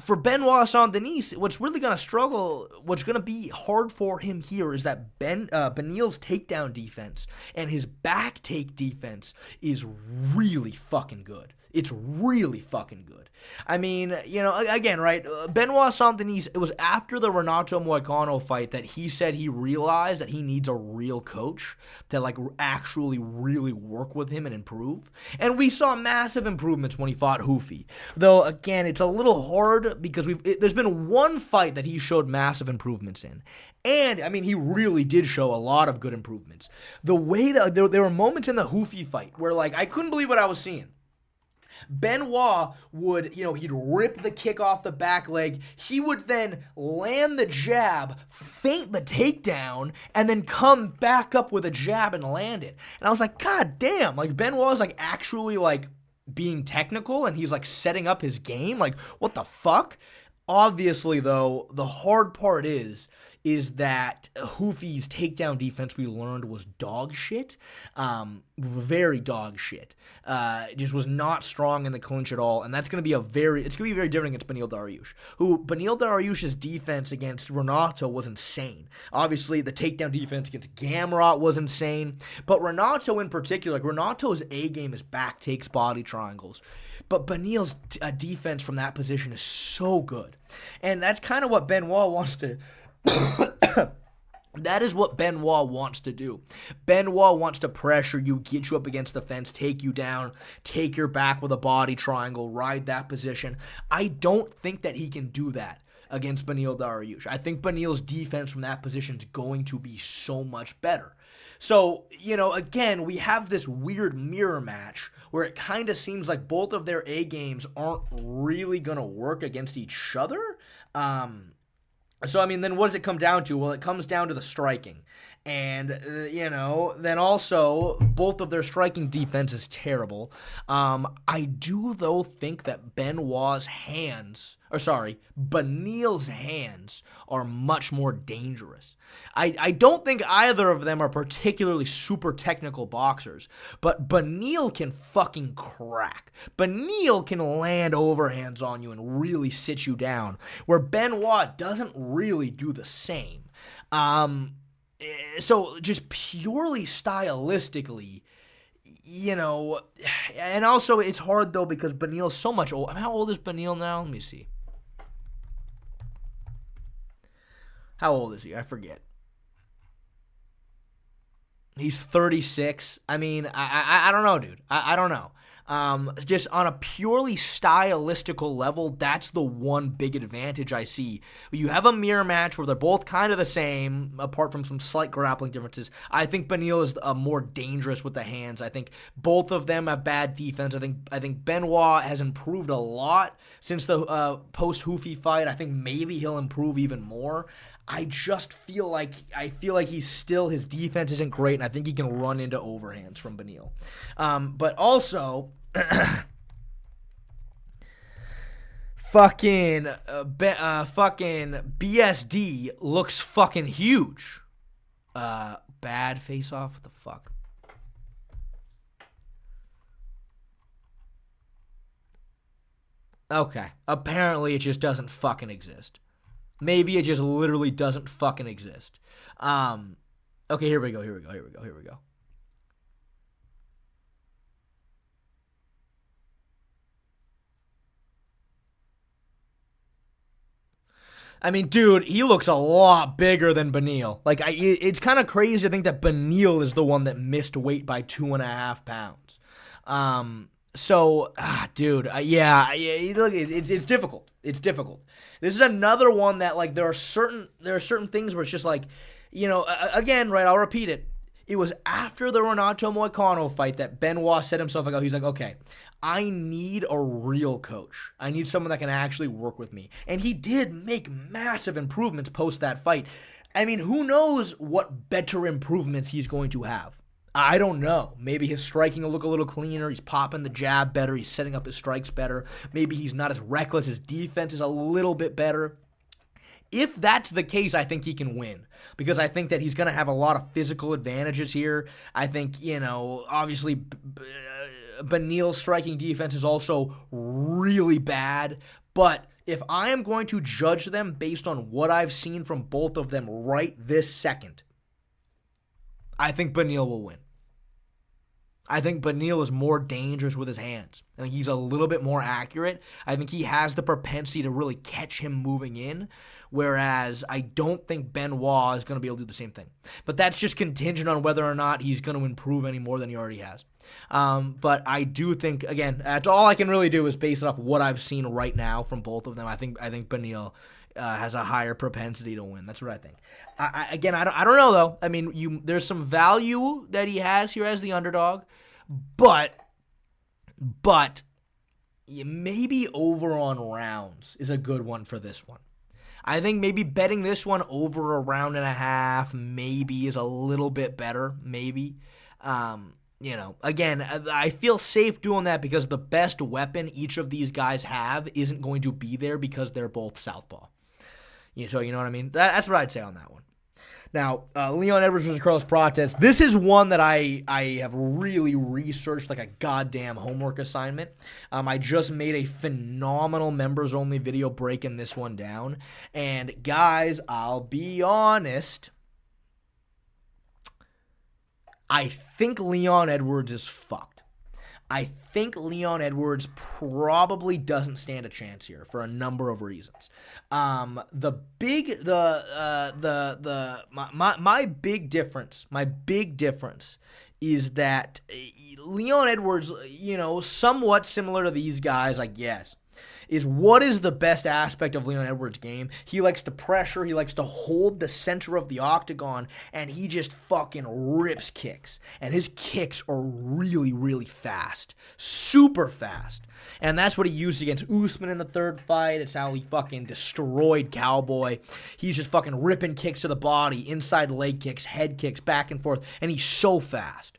For Benoit Saint Denis, what's really going to be hard for him here is that Beneil's takedown defense and his back take defense is really fucking good. It's really fucking good. I mean, again, right? Benoit Saint Denis, it was after the Renato Moicano fight that he said he realized that he needs a real coach to, like, actually really work with him and improve. And we saw massive improvements when he fought Hoofy. Though, again, it's a little hard because there's been one fight that he showed massive improvements in. And, I mean, he really did show a lot of good improvements. The way that there were moments in the Hoofy fight where, like, I couldn't believe what I was seeing. Benoit would, he'd rip the kick off the back leg. He would then land the jab, feint the takedown, and then come back up with a jab and land it. And I was like, God damn, like, Benoit is, like, actually, like, being technical, and he's, like, setting up his game. Like, what the fuck? Obviously, though, the hard part is that Hoofy's takedown defense we learned was dog shit. Very dog shit. Just was not strong in the clinch at all, and that's going to be very different against Beneil Dariush, who Beneil Dariush's defense against Renato was insane. Obviously, the takedown defense against Gamrot was insane, but Renato in particular, like, Renato's A game is back takes, body triangles, but Beneil's defense from that position is so good, and that's kind of what Benoit wants to That is what Benoit wants to do. Benoit wants to pressure you, get you up against the fence, take you down, take your back with a body triangle, ride that position. I don't think that he can do that against Beneil Dariush. I think Beneil's defense from that position is going to be so much better. So, again, we have this weird mirror match where it kind of seems like both of their A games aren't really going to work against each other. So, I mean, then what does it come down to? Well, it comes down to the striking. And, then also, both of their striking defense is terrible. I do, though, think that Beneil's hands are much more dangerous. I don't think either of them are particularly super technical boxers, but Beneil can fucking crack. Beneil can land overhands on you and really sit you down, where Benoit doesn't really do the same. So just purely stylistically, and also it's hard though because Beneil's so much old. How old is Beneil now? Let me see. How old is he? I forget. He's 36. I mean, I don't know, dude. I don't know. Just on a purely stylistical level, that's the one big advantage I see. You have a mirror match where they're both kind of the same, apart from some slight grappling differences. I think Beneil is more dangerous with the hands. I think both of them have bad defense. I think Benoit has improved a lot since the post-Hoofy fight. I think maybe he'll improve even more. I just feel like his defense isn't great, and I think he can run into overhands from Beneil. But also, fucking BSD looks fucking huge. Bad face-off? What the fuck? Okay. Apparently it just doesn't fucking exist. Maybe it just literally doesn't fucking exist. Okay, here we go. I mean, dude, he looks a lot bigger than Beneil. Like, it's kind of crazy to think that Beneil is the one that missed weight by 2.5 pounds. Dude, look, it's difficult. It's difficult. This is another one that, like, there are certain things where it's just like, again, right, I'll repeat it. It was after the Renato Moicano fight that Benoit set himself like, he's like, okay, I need a real coach. I need someone that can actually work with me. And he did make massive improvements post that fight. I mean, who knows what better improvements he's going to have? I don't know. Maybe his striking will look a little cleaner. He's popping the jab better. He's setting up his strikes better. Maybe he's not as reckless. His defense is a little bit better. If that's the case, I think he can win because I think that he's going to have a lot of physical advantages here. I think, obviously Beneil's striking defense is also really bad, but if I am going to judge them based on what I've seen from both of them right this second, I think Beneil will win. I think Beneil is more dangerous with his hands. I think he's a little bit more accurate. I think he has the propensity to really catch him moving in, whereas I don't think Benoit is going to be able to do the same thing. But that's just contingent on whether or not he's going to improve any more than he already has. But I do think, again, that's all I can really do is base it off what I've seen right now from both of them. I think Beneil has a higher propensity to win. That's what I think. I don't know, though. I mean, there's some value that he has here as the underdog, but maybe over on rounds is a good one for this one. I think maybe betting this one over a round and a half maybe is a little bit better, maybe. Again, I feel safe doing that because the best weapon each of these guys have isn't going to be there because they're both southpaw. So you know what I mean? That's what I'd say on that one. Now, Leon Edwards versus Carlos Prates. This is one that I have really researched like a goddamn homework assignment. I just made a phenomenal members-only video breaking this one down. And guys, I'll be honest, I think Leon Edwards is fucked. I think Leon Edwards probably doesn't stand a chance here for a number of reasons. My big difference is that Leon Edwards, somewhat similar to these guys, I guess, is what is the best aspect of Leon Edwards' game. He likes to pressure, he likes to hold the center of the octagon, and he just fucking rips kicks. And his kicks are really, really fast. Super fast. And that's what he used against Usman in the third fight. It's how he fucking destroyed Cowboy. He's just fucking ripping kicks to the body, inside leg kicks, head kicks, back and forth, and he's so fast.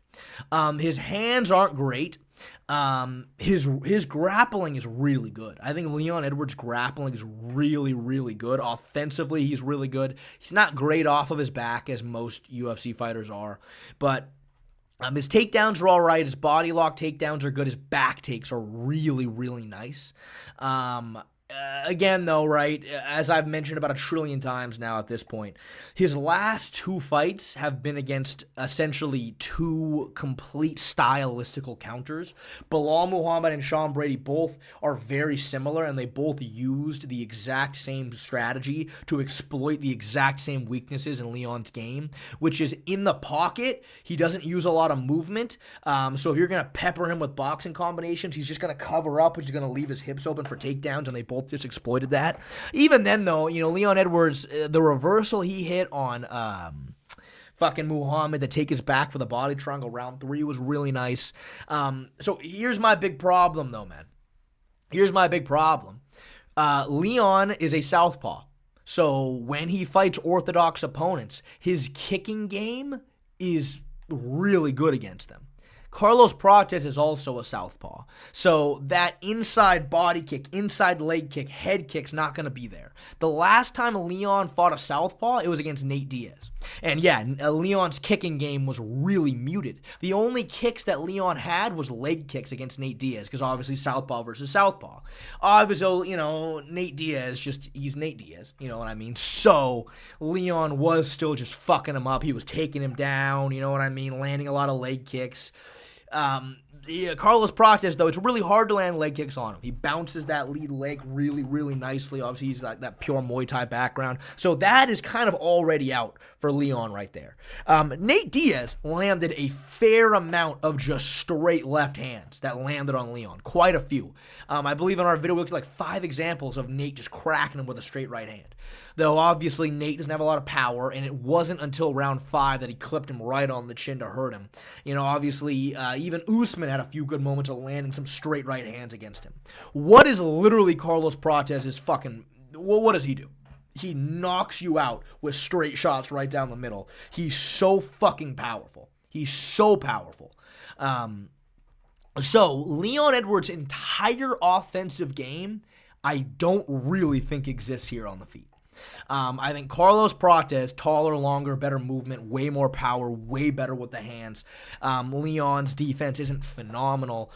His hands aren't great. His grappling is really good. I think Leon Edwards' grappling is really, really good. Offensively, he's really good. He's not great off of his back as most UFC fighters are, but his takedowns are all right. His body lock takedowns are good. His back takes are really, really nice. Again, though, right, as I've mentioned about 1 trillion times now at this point, his last 2 fights have been against essentially 2 complete stylistical counters. Bilal Muhammad and Sean Brady both are very similar, and they both used the exact same strategy to exploit the exact same weaknesses in Leon's game, which is in the pocket. He doesn't use a lot of movement, so if you're going to pepper him with boxing combinations, he's just going to cover up, which is going to leave his hips open for takedowns, and they both just exploited that. Even then, though, Leon Edwards, the reversal he hit on fucking Muhammad to take his back for the body triangle round 3 was really nice. So here's my big problem, though, man. Here's my big problem. Leon is a southpaw. So when he fights orthodox opponents, his kicking game is really good against them. Carlos Prates is also a southpaw. So that inside body kick, inside leg kick, head kick's not going to be there. The last time Leon fought a southpaw, it was against Nate Diaz. And yeah, Leon's kicking game was really muted. The only kicks that Leon had was leg kicks against Nate Diaz, because obviously southpaw versus southpaw. Obviously, Nate Diaz, he's Nate Diaz, you know what I mean? So Leon was still just fucking him up. He was taking him down, you know what I mean? Landing a lot of leg kicks. Carlos Prates, though, it's really hard to land leg kicks on him. He bounces that lead leg really, really nicely. Obviously, he's like that pure Muay Thai background. So that is kind of already out for Leon right there. Nate Diaz landed a fair amount of just straight left hands that landed on Leon. Quite a few. I believe in our video, we looked at like 5 examples of Nate just cracking him with a straight right hand. Though obviously Nate doesn't have a lot of power, and it wasn't until round 5 that he clipped him right on the chin to hurt him. Obviously, even Usman had a few good moments of landing some straight right hands against him. What is literally Carlos Prates' fucking... Well, what does he do? He knocks you out with straight shots right down the middle. He's so fucking powerful. He's so powerful. So, Leon Edwards' entire offensive game, I don't really think exists here on the feet. I think Carlos Prates, taller, longer, better movement, way more power, way better with the hands. Leon's defense isn't phenomenal.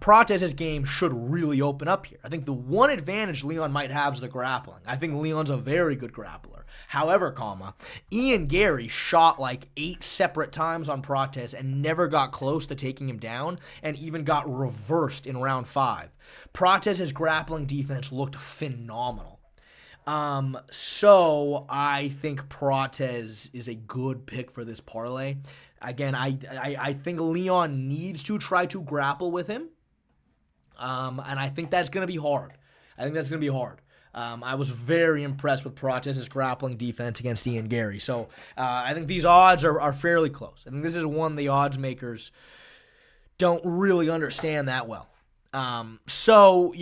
Prates' game should really open up here. I think the one advantage Leon might have is the grappling. I think Leon's a very good grappler. However, Ian Gary shot like 8 separate times on Prates and never got close to taking him down, and even got reversed in round 5. Prates' grappling defense looked phenomenal. So I think Prates is a good pick for this parlay. Again, I think Leon needs to try to grapple with him. And I think that's going to be hard. I was very impressed with Prates' grappling defense against Ian Gary. So I think these odds are fairly close. I think this is one the odds makers don't really understand that well. So,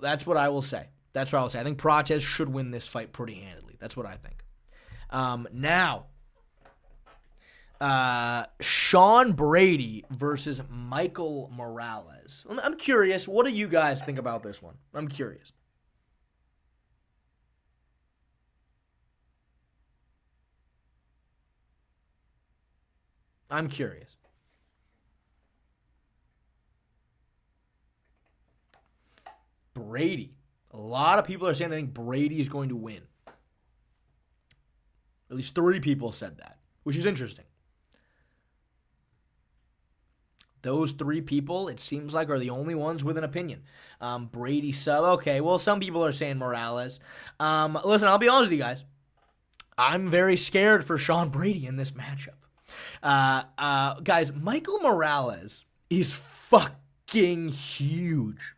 that's what I will say. I think Prates should win this fight pretty handily. That's what I think. Now, Sean Brady versus Michael Morales. I'm curious. What do you guys think about this one? I'm curious. Brady. A lot of people are saying they think Brady is going to win. At least 3 people said that, which is interesting. Those 3 people, it seems like, are the only ones with an opinion. Brady sub. Okay, well, some people are saying Morales. Listen, I'll be honest with you guys. I'm very scared for Sean Brady in this matchup. Guys, Michael Morales is fucking huge.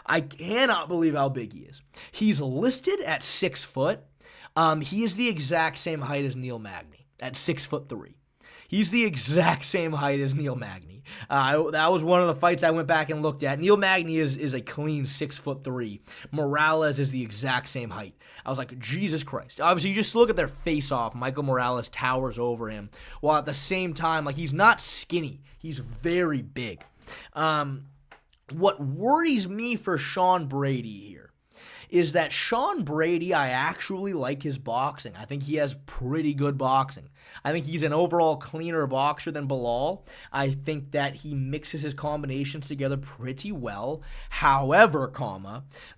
I cannot believe how big he is. He's listed at 6 foot. He is the exact same height as Neil Magny at 6'3". He's the exact same height as Neil Magny. That was one of the fights I went back and looked at. Neil Magny is a clean 6'3". Morales is the exact same height. I was like, Jesus Christ. Obviously, you just look at their face-off. Michael Morales towers over him, while at the same time, like, he's not skinny. He's very big. What worries me for Sean Brady here is that Sean Brady, I actually like his boxing. I think he has pretty good boxing. I think he's an overall cleaner boxer than Belal. I think that he mixes his combinations together pretty well. However,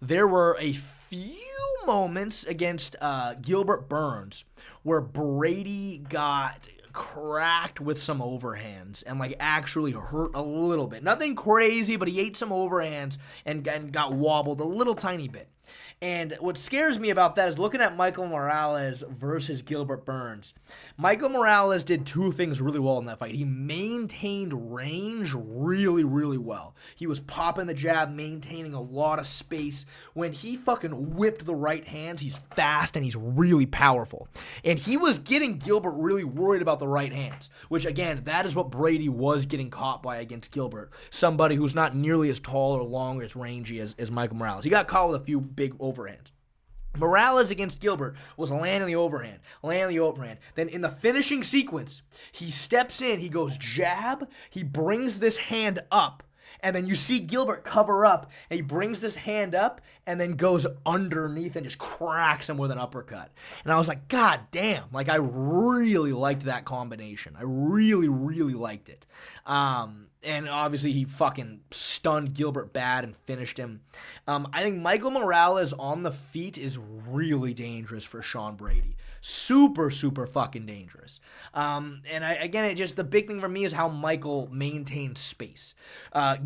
there were a few moments against Gilbert Burns where Brady got cracked with some overhands and actually hurt a little bit. Nothing crazy, but he ate some overhands and got wobbled a little tiny bit. And what scares me about that is looking at Michael Morales versus Gilbert Burns. Michael Morales did 2 things really well in that fight. He maintained range really, really well. He was popping the jab, maintaining a lot of space. When he fucking whipped the right hands, he's fast and he's really powerful. And he was getting Gilbert really worried about the right hands, which, again, that is what Brady was getting caught by against Gilbert. Somebody who's not nearly as tall or long or as rangy as Michael Morales. He got caught with a few big overhands. Morales against Gilbert was landing the overhand. Then in the finishing sequence, he steps in, he goes jab, he brings this hand up, and then you see Gilbert cover up, and he brings this hand up, and then goes underneath and just cracks him with an uppercut. And I was like, God damn, I really liked that combination. I really, really liked it. And obviously he fucking stunned Gilbert bad and finished him. I think Michael Morales on the feet is really dangerous for Sean Brady. Super, super fucking dangerous. The big thing for me is how Michael maintained space.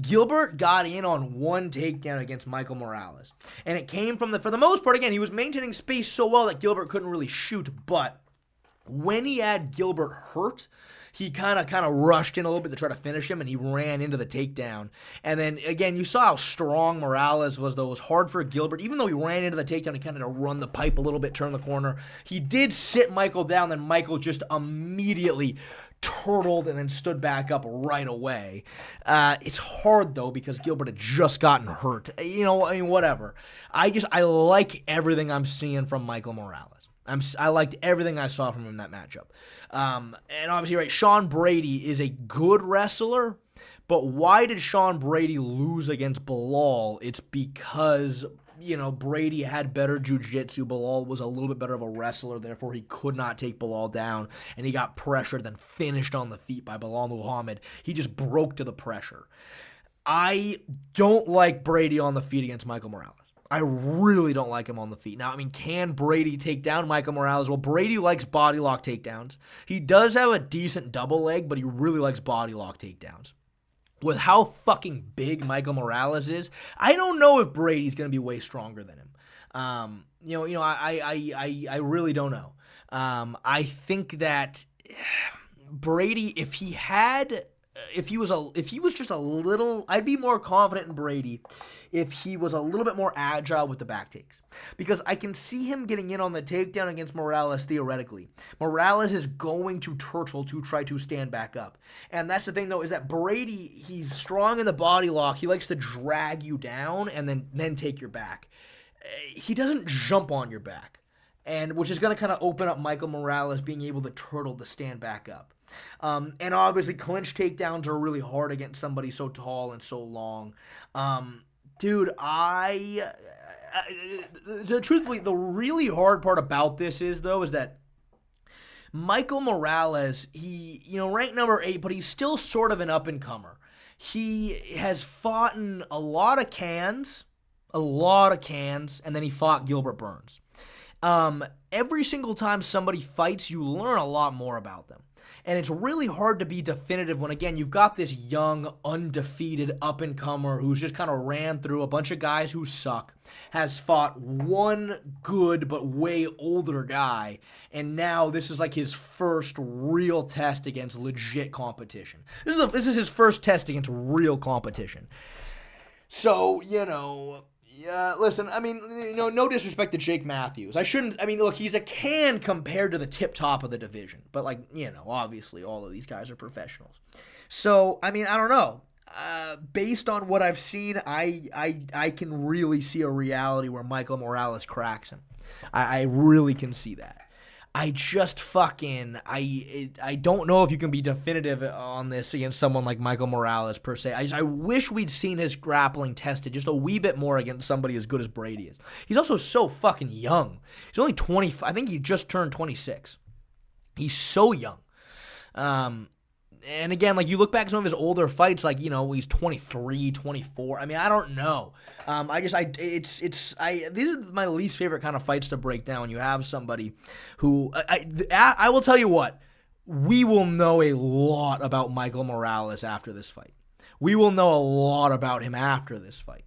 Gilbert got in on 1 takedown against Michael Morales. And it came from for the most part, again, he was maintaining space so well that Gilbert couldn't really shoot. But when he had Gilbert hurt, he kind of rushed in a little bit to try to finish him, and he ran into the takedown. And then, again, you saw how strong Morales was, though. It was hard for Gilbert. Even though he ran into the takedown, he kind of run the pipe a little bit, turn the corner. He did sit Michael down, then Michael just immediately turtled and then stood back up right away. It's hard, though, because Gilbert had just gotten hurt. Whatever. I like everything I'm seeing from Michael Morales. I liked everything I saw from him in that matchup. And obviously, right, Sean Brady is a good wrestler, but why did Sean Brady lose against Belal? It's because, Brady had better jiu-jitsu. Belal was a little bit better of a wrestler, therefore he could not take Belal down, and he got pressured, then finished on the feet by Belal Muhammad. He just broke to the pressure. I don't like Brady on the feet against Michael Morales. I really don't like him on the feet. Now, can Brady take down Michael Morales? Well, Brady likes body lock takedowns. He does have a decent double leg, but he really likes body lock takedowns. With how fucking big Michael Morales is, I don't know if Brady's going to be way stronger than him. I really don't know. I think that Brady, if he was just a little, I'd be more confident in Brady if he was a little bit more agile with the back takes. Because I can see him getting in on the takedown against Morales theoretically. Morales is going to turtle to try to stand back up. And that's the thing, though, is that Brady, he's strong in the body lock. He likes to drag you down and then take your back. He doesn't jump on your back, and which is going to kind of open up Michael Morales being able to turtle to stand back up. And obviously, clinch takedowns are really hard against somebody so tall and so long. Dude, truthfully, the really hard part about this is that Michael Morales, he, ranked number 8, but he's still sort of an up-and-comer. He has fought in a lot of cans, and then he fought Gilbert Burns. Every single time somebody fights, you learn a lot more about them. And it's really hard to be definitive when, again, you've got this young, undefeated up-and-comer who's just kind of ran through a bunch of guys who suck, has fought one good but way older guy, and now this is like his first real test against legit competition. This is his first test against real competition. So, yeah, listen, no disrespect to Jake Matthews. Look, he's a can compared to the tip top of the division. But, obviously all of these guys are professionals. So, I don't know. Based on what I've seen, I can really see a reality where Michael Morales cracks him. I really can see that. I just I don't know if you can be definitive on this against someone like Michael Morales per se. I wish we'd seen his grappling tested just a wee bit more against somebody as good as Brady is. He's also so fucking young. He's only 20. I think he just turned 26. He's so young. And again, you look back at some of his older fights, he's 23, 24. I don't know. These are my least favorite kind of fights to break down. You have somebody who, I will tell you what, we will know a lot about Michael Morales after this fight. We will know a lot about him after this fight.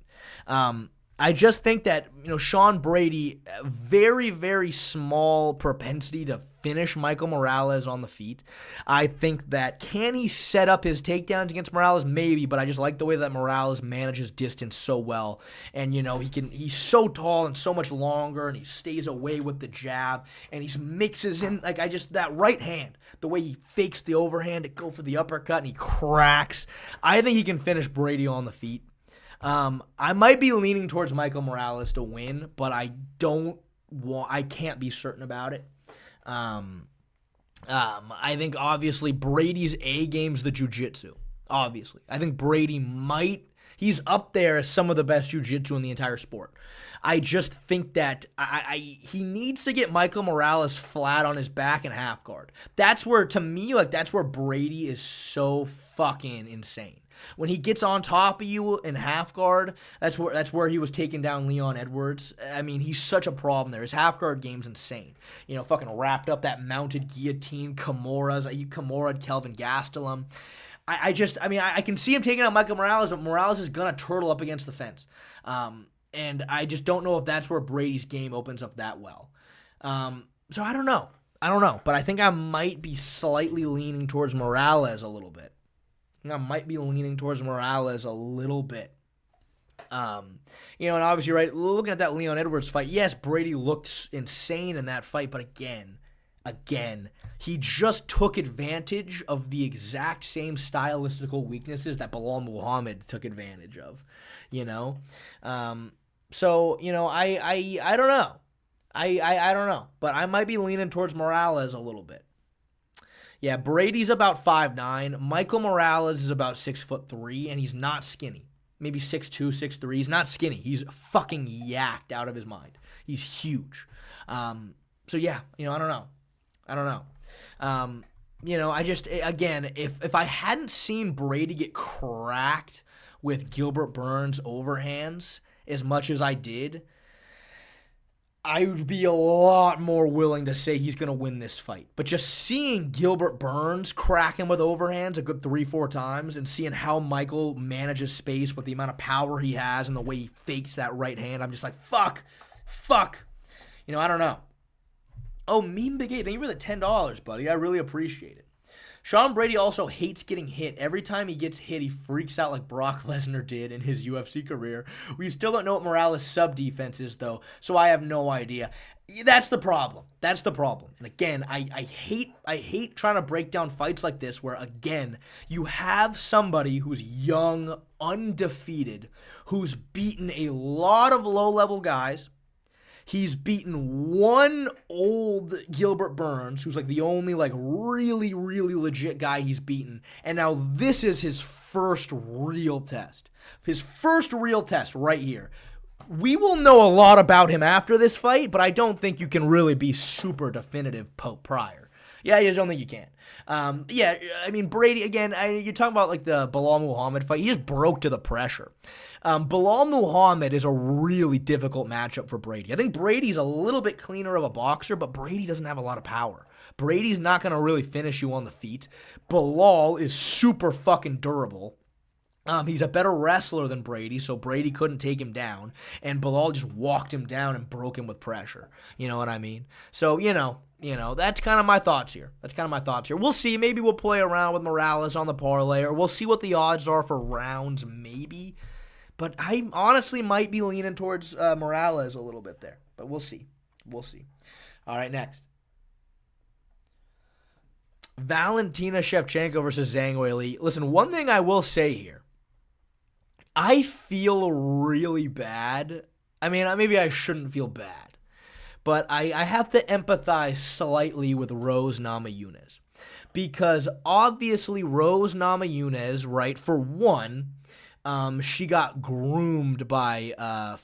I just think that, Sean Brady, very, very small propensity to finish Michael Morales on the feet. I think that, can he set up his takedowns against Morales? Maybe, but I just like the way that Morales manages distance so well. And, he's so tall and so much longer, and he stays away with the jab, and he mixes in, that right hand, the way he fakes the overhand to go for the uppercut, and he cracks. I think he can finish Brady on the feet. I might be leaning towards Michael Morales to win, but I can't be certain about it. I think obviously Brady's A game's the jiu-jitsu. Obviously. I think Brady he's up there as some of the best jiu-jitsu in the entire sport. I just think that he needs to get Michael Morales flat on his back and half guard. That's where, to me, that's where Brady is so fucking insane. When he gets on top of you in half guard, that's where he was taking down Leon Edwards. He's such a problem there. His half guard game's insane. Fucking wrapped up that mounted guillotine, Kimura, Kelvin Gastelum. I can see him taking out Michael Morales, but Morales is gonna turtle up against the fence. And I just don't know if that's where Brady's game opens up that well. So I don't know, but I think I might be slightly leaning towards Morales a little bit. And obviously, right, looking at that Leon Edwards fight, yes, Brady looked insane in that fight, but again, he just took advantage of the exact same stylistical weaknesses that Belal Muhammad took advantage of, I don't know. I don't know, but I might be leaning towards Morales a little bit. Yeah, Brady's about 5'9". Michael Morales is about 6'3", and he's not skinny. maybe 6'2", 6'3". He's not skinny. He's fucking yacked out of his mind. He's huge. So yeah, I don't know. I just, again, if I hadn't seen Brady get cracked with Gilbert Burns' overhands as much as I did, I would be a lot more willing to say he's going to win this fight. But just seeing Gilbert Burns crack him with overhands a good 3-4 times and seeing how Michael manages space with the amount of power he has and the way he fakes that right hand, I'm just like, fuck. I don't know. Oh, Meme Big 8, thank you for the $10, buddy. I really appreciate it. Sean Brady also hates getting hit. Every time he gets hit, he freaks out like Brock Lesnar did in his UFC career. We still don't know what Morales' sub-defense is, though, so I have no idea. That's the problem. And again, I hate trying to break down fights like this where, again, you have somebody who's young, undefeated, who's beaten a lot of low-level guys. He's beaten one old Gilbert Burns, who's like the only like really, really legit guy he's beaten. And now this is his first real test. His first real test right here. We will know a lot about him after this fight, but I don't think you can really be super definitive prior. Yeah, I just don't think you can. Brady, again, you're talking about like the Belal Muhammad fight. He just broke to the pressure. Belal Muhammad is a really difficult matchup for Brady. I think Brady's a little bit cleaner of a boxer, but Brady doesn't have a lot of power. Brady's not going to really finish you on the feet. Belal is super fucking durable. He's a better wrestler than Brady, so Brady couldn't take him down, and Belal just walked him down and broke him with pressure. You know what I mean? So, that's kind of my thoughts here. We'll see. Maybe we'll play around with Morales on the parlay, or we'll see what the odds are for rounds, maybe. But I honestly might be leaning towards Morales a little bit there. But we'll see. All right, next. Valentina Shevchenko versus Zhang Weili. Listen, one thing I will say here. I feel really bad. I mean, maybe I shouldn't feel bad. But I have to empathize slightly with Rose Namajunas. Because obviously Rose Namajunas, right, for one, she got groomed by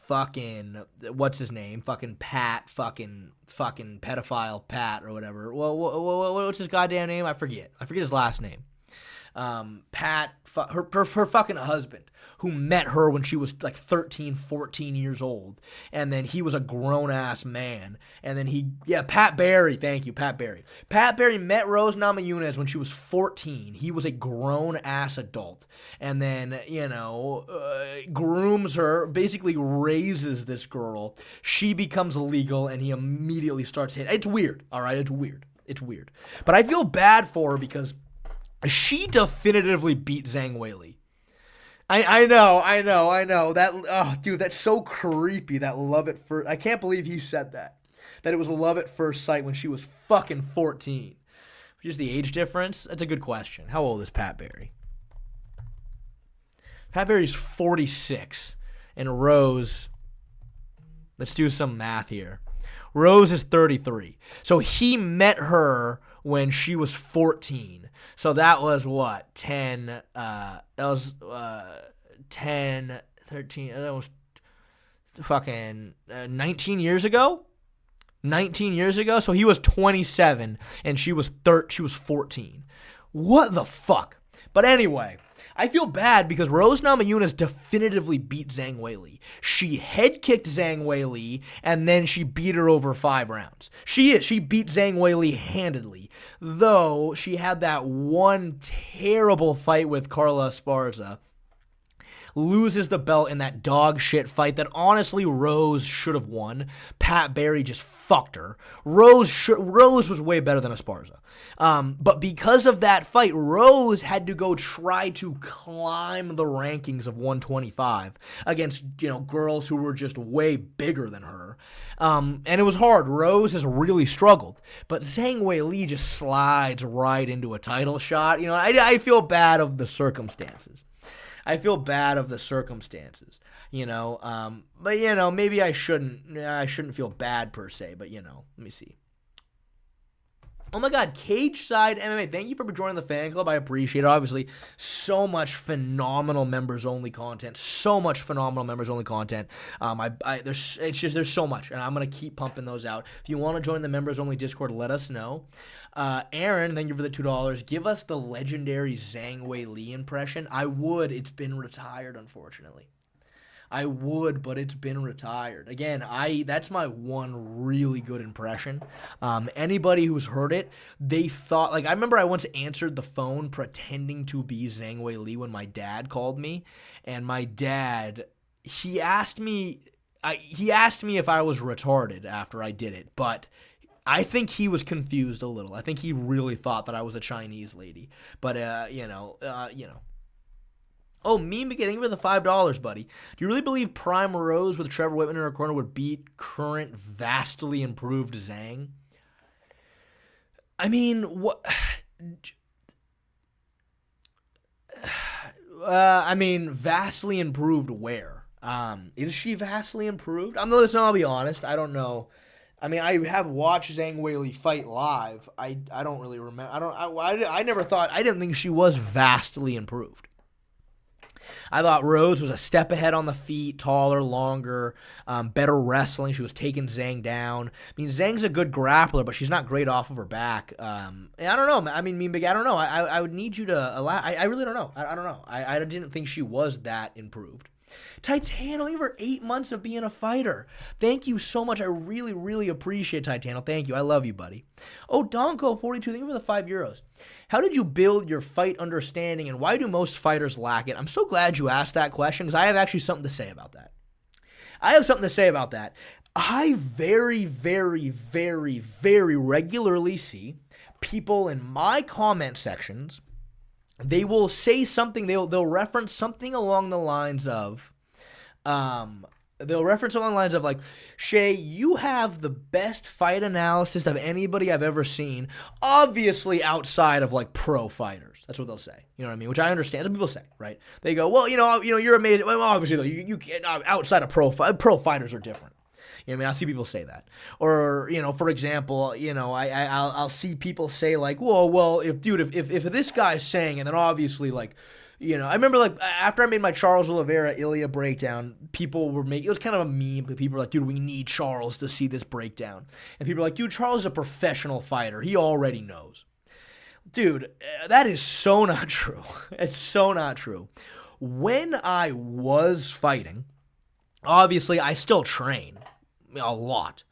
fucking what's his name? Fucking Pat, fucking pedophile Pat or whatever. Well, what's his goddamn name? I forget his last name. Pat, her fucking husband, who met her when she was like 13, 14 years old, and then he was a grown-ass man, and then Pat Barry, thank you, Pat Barry. Pat Barry met Rose Namajunas when she was 14. He was a grown-ass adult, and then, grooms her, basically raises this girl. She becomes legal, and he immediately starts hitting. It's weird, all right? It's weird. But I feel bad for her because she definitively beat Zhang Weili. I know. Dude, that's so creepy, that love at first. I can't believe he said that it was love at first sight when she was fucking 14. Just the age difference? That's a good question. How old is Pat Barry? Pat Barry's 46, and Rose, let's do some math here. Rose is 33. So he met her when she was 14. So that was what? 10, 13, that was fucking 19 years ago? 19 years ago? So he was 27 and she was 14. What the fuck? But anyway, I feel bad because Rose Namajunas definitively beat Zhang Weili. She head kicked Zhang Weili and then she beat her over 5 rounds. She beat Zhang Weili handedly, though she had that one terrible fight with Carla Esparza. Loses the belt in that dog shit fight that honestly Rose should have won. Pat Barry just fucked her. Rose was way better than Esparza. But because of that fight, Rose had to go try to climb the rankings of 125 against, girls who were just way bigger than her. And it was hard. Rose has really struggled. But Zhang Weili just slides right into a title shot. I feel bad of the circumstances. But maybe I shouldn't feel bad per se, but let me see. Oh my God, Cage Side MMA. Thank you for joining the fan club. I appreciate it. Obviously, so much phenomenal members only content. There's so much, and I'm gonna keep pumping those out. If you want to join the members only Discord, let us know. Aaron, thank you for the $2. Give us the legendary Zhang Weili impression. I would. It's been retired, unfortunately. I would, but it's been retired. Again, that's my one really good impression. Anybody who's heard it, they thought, like, I remember I once answered the phone pretending to be Zhang Weili when my dad called me, and my dad, he asked me if I was retarded after I did it, but I think he was confused a little. I think he really thought that I was a Chinese lady, but Oh, Meme Beginning for the $5, buddy. Do you really believe Prime Rose with Trevor Whitman in her corner would beat current vastly improved Zang? I mean, what? Vastly improved where? Is she vastly improved? I'll be honest. I don't know. I mean, I have watched Zhang Weili fight live. I don't really remember. I didn't think she was vastly improved. I thought Rose was a step ahead on the feet, taller, longer, better wrestling. She was taking Zhang down. I mean, Zhang's a good grappler, but she's not great off of her back. I don't know. I mean, I don't know. I would need you to allow. I really don't know. I don't know. I didn't think she was that improved. Titano, over 8 months of being a fighter. Thank you so much. I really, really appreciate Titano. Thank you. I love you, buddy. Oh, Donko42, thank you for the €5. How did you build your fight understanding, and why do most fighters lack it? I'm so glad you asked that question, because I have actually something to say about that. I very, very, very, very regularly see people in my comment sections. They will say something, they'll reference something along the lines of, like, Shay, you have the best fight analysis of anybody I've ever seen, obviously outside of, like, pro fighters. That's what they'll say. You know what I mean? Which I understand. That's what people say, right? They go, well, you're amazing. Well, obviously, though, you can't, outside of pro fighters are different. You know what I mean? I see people say that. Or, for example, I'll see people say, like, well, if this guy's saying, and then obviously, like, I remember, like, after I made my Charles Oliveira Ilya breakdown, people were making, it was kind of a meme, but people were like, dude, we need Charles to see this breakdown. And people are like, dude, Charles is a professional fighter. He already knows. Dude, that is so not true. It's so not true. When I was fighting, obviously, I still train a lot.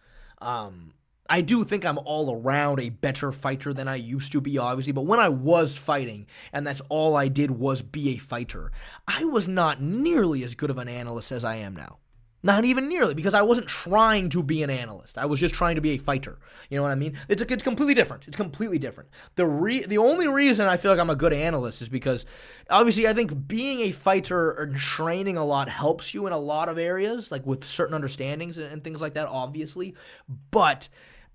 I do think I'm all around a better fighter than I used to be, obviously, but when I was fighting, and that's all I did was be a fighter, I was not nearly as good of an analyst as I am now. Not even nearly, because I wasn't trying to be an analyst. I was just trying to be a fighter. You know what I mean? It's completely different. It's completely different. The only reason I feel like I'm a good analyst is because, obviously, I think being a fighter and training a lot helps you in a lot of areas, like with certain understandings and things like that, obviously. But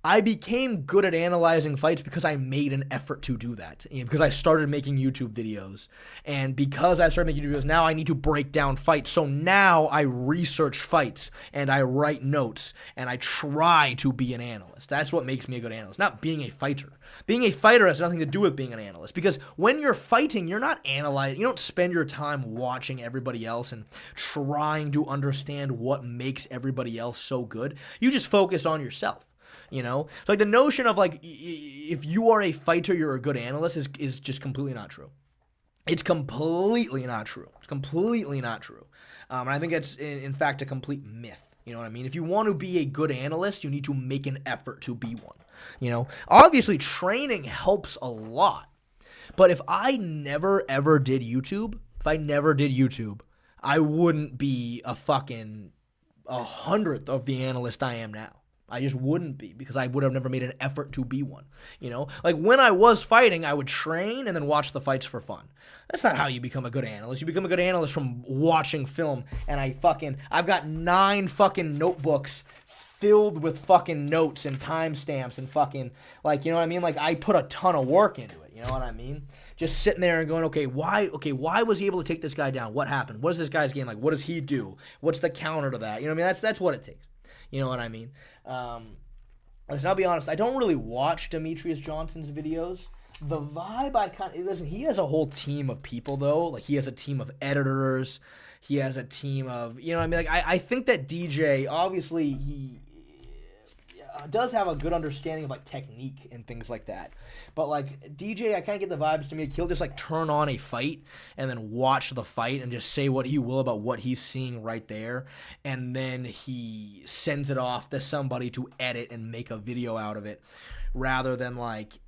I became good at analyzing fights because I made an effort to do that. Because I started making YouTube videos. And because I started making videos, now I need to break down fights. So now I research fights and I write notes and I try to be an analyst. That's what makes me a good analyst, not being a fighter. Being a fighter has nothing to do with being an analyst. Because when you're fighting, you're not analyzing. You don't spend your time watching everybody else and trying to understand what makes everybody else so good. You just focus on yourself. So, like, the notion of, like, if you are a fighter, you're a good analyst is just completely not true. It's completely not true. And I think that's, in fact, a complete myth. You know what I mean? If you want to be a good analyst, you need to make an effort to be one. Obviously, training helps a lot. But if I never, ever did YouTube, I wouldn't be a fucking 100th of the analyst I am now. I just wouldn't be, because I would have never made an effort to be one. Like, when I was fighting, I would train and then watch the fights for fun. That's not how you become a good analyst. You become a good analyst from watching film, and I've got 9 fucking notebooks filled with fucking notes and timestamps and fucking, like, you know what I mean? Like, I put a ton of work into it, you know what I mean? Just sitting there and going, why was he able to take this guy down? What happened? What is this guy's game like? What does he do? What's the counter to that? You know what I mean? That's what it takes. You know what I mean? Listen, I'll be honest. I don't really watch Demetrius Johnson's videos. The vibe I kind of listen. He has a whole team of people though. Like he has a team of editors. He has a team of what I mean. Like I think that DJ obviously he does have a good understanding of like technique and things like that. But like DJ, I kind of get the vibes to me. He'll just like turn on a fight and then watch the fight and just say what he will about what he's seeing right there, and then he sends it off to somebody to edit and make a video out of it, rather than like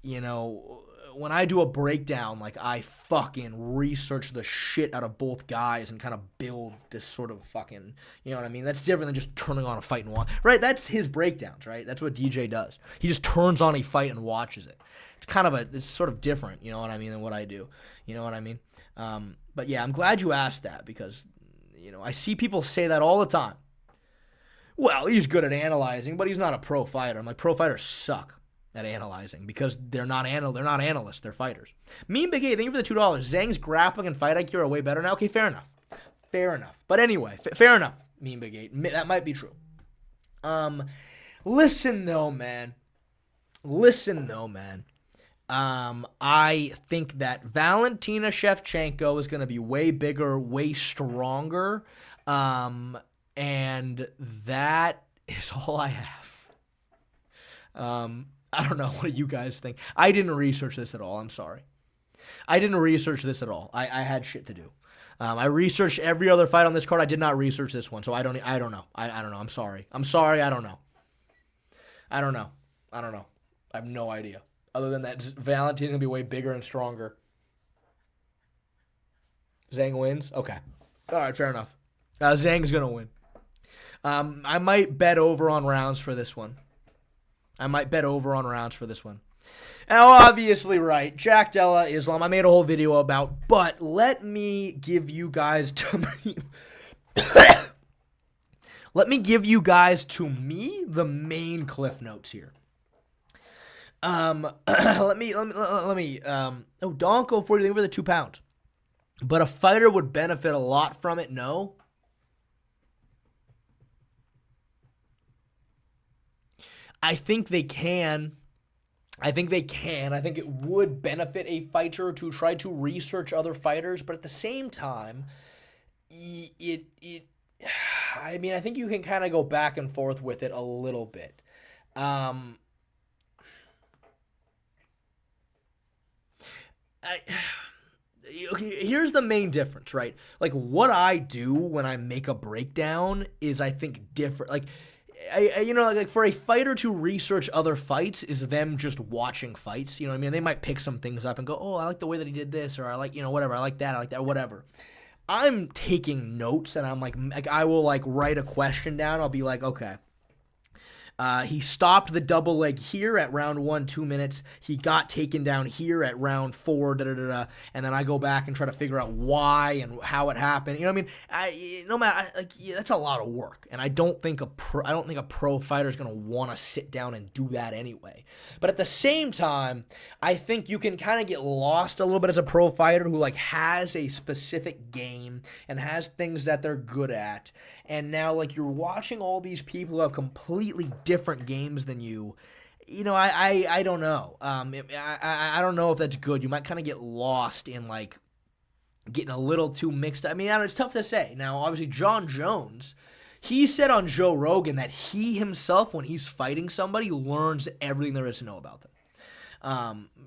when I do a breakdown, like I fucking research the shit out of both guys and kind of build this sort of fucking, you know what I mean? That's different than just turning on a fight and watch. Right? That's his breakdowns, right? That's what DJ does. He just turns on a fight and watches it. It's sort of different, you know what I mean, than what I do. You know what I mean? But yeah, I'm glad you asked that because, I see people say that all the time. Well, he's good at analyzing, but he's not a pro fighter. I'm like, pro fighters suck at analyzing because they're not analysts, they're fighters. Mean Big A, thank you for the $2. Zhang's grappling and fight IQ are way better now. Okay, fair enough. But anyway, fair enough. Mean Big A, that might be true. Listen though, man. I think that Valentina Shevchenko is going to be way bigger, way stronger, and that is all I have. I don't know what you guys think. I didn't research this at all. I'm sorry. I didn't research this at all. I had shit to do. I researched every other fight on this card. I did not research this one, so I don't know. I don't know. I'm sorry. I don't know. I have no idea. Other than that, Valentina's going to be way bigger and stronger. Zhang wins? Okay. All right, fair enough. Zhang's going to win. I might bet over on rounds for this one. Now, obviously, right, Jack Della, Islam, I made a whole video about, but let me give you guys to me the main cliff notes here. Let me Donko 40 for the 2 pounds. But a fighter would benefit a lot from it, no? I think they can. I think it would benefit a fighter to try to research other fighters, but at the same time, I think you can kind of go back and forth with it a little bit. Okay, here's the main difference, right? Like, what I do when I make a breakdown is, I think, different. Like, like for a fighter to research other fights is them just watching fights. You know what I mean? They might pick some things up and go, oh, I like the way that he did this, or I like, whatever. I like that, whatever. I'm taking notes, and I'm like I will like write a question down. I'll be like, okay. He stopped the double leg here at round 1, 2 minutes. He got taken down here at round 4, and then I go back and try to figure out why and how it happened. You know what I mean? That's a lot of work, and I don't think a pro fighter is gonna want to sit down and do that anyway. But at the same time, I think you can kind of get lost a little bit as a pro fighter who like has a specific game and has things that they're good at, and now like you're watching all these people who have completely different games than you. I don't know. I don't know if that's good. You might kind of get lost in like getting a little too mixed. I mean, it's tough to say. Now, obviously, John Jones, he said on Joe Rogan that he himself, when he's fighting somebody, learns everything there is to know about them.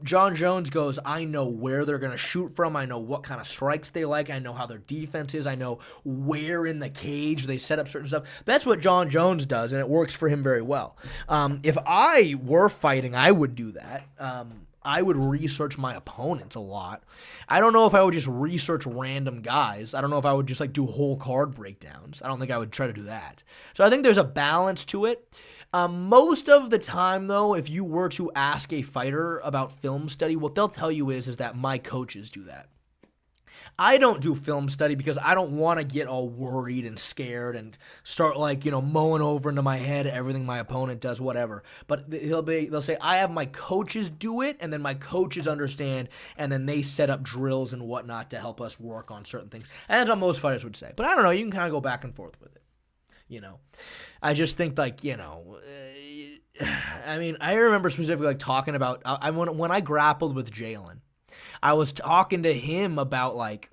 John Jones goes, I know where they're going to shoot from. I know what kind of strikes they like. I know how their defense is. I know where in the cage they set up certain stuff. That's what John Jones does, and it works for him very well. If I were fighting, I would do that. I would research my opponents a lot. I don't know if I would just research random guys. I don't know if I would just like do whole card breakdowns. I don't think I would try to do that. So I think there's a balance to it. Most of the time, though, if you were to ask a fighter about film study, what they'll tell you is that my coaches do that. I don't do film study because I don't want to get all worried and scared and start mulling over into my head everything my opponent does, whatever. But they'll say, I have my coaches do it, and then my coaches understand, and then they set up drills and whatnot to help us work on certain things. And that's what most fighters would say. But I don't know, you can kind of go back and forth with it. I just think I mean, I remember specifically like talking about when I grappled with Jalen, I was talking to him about like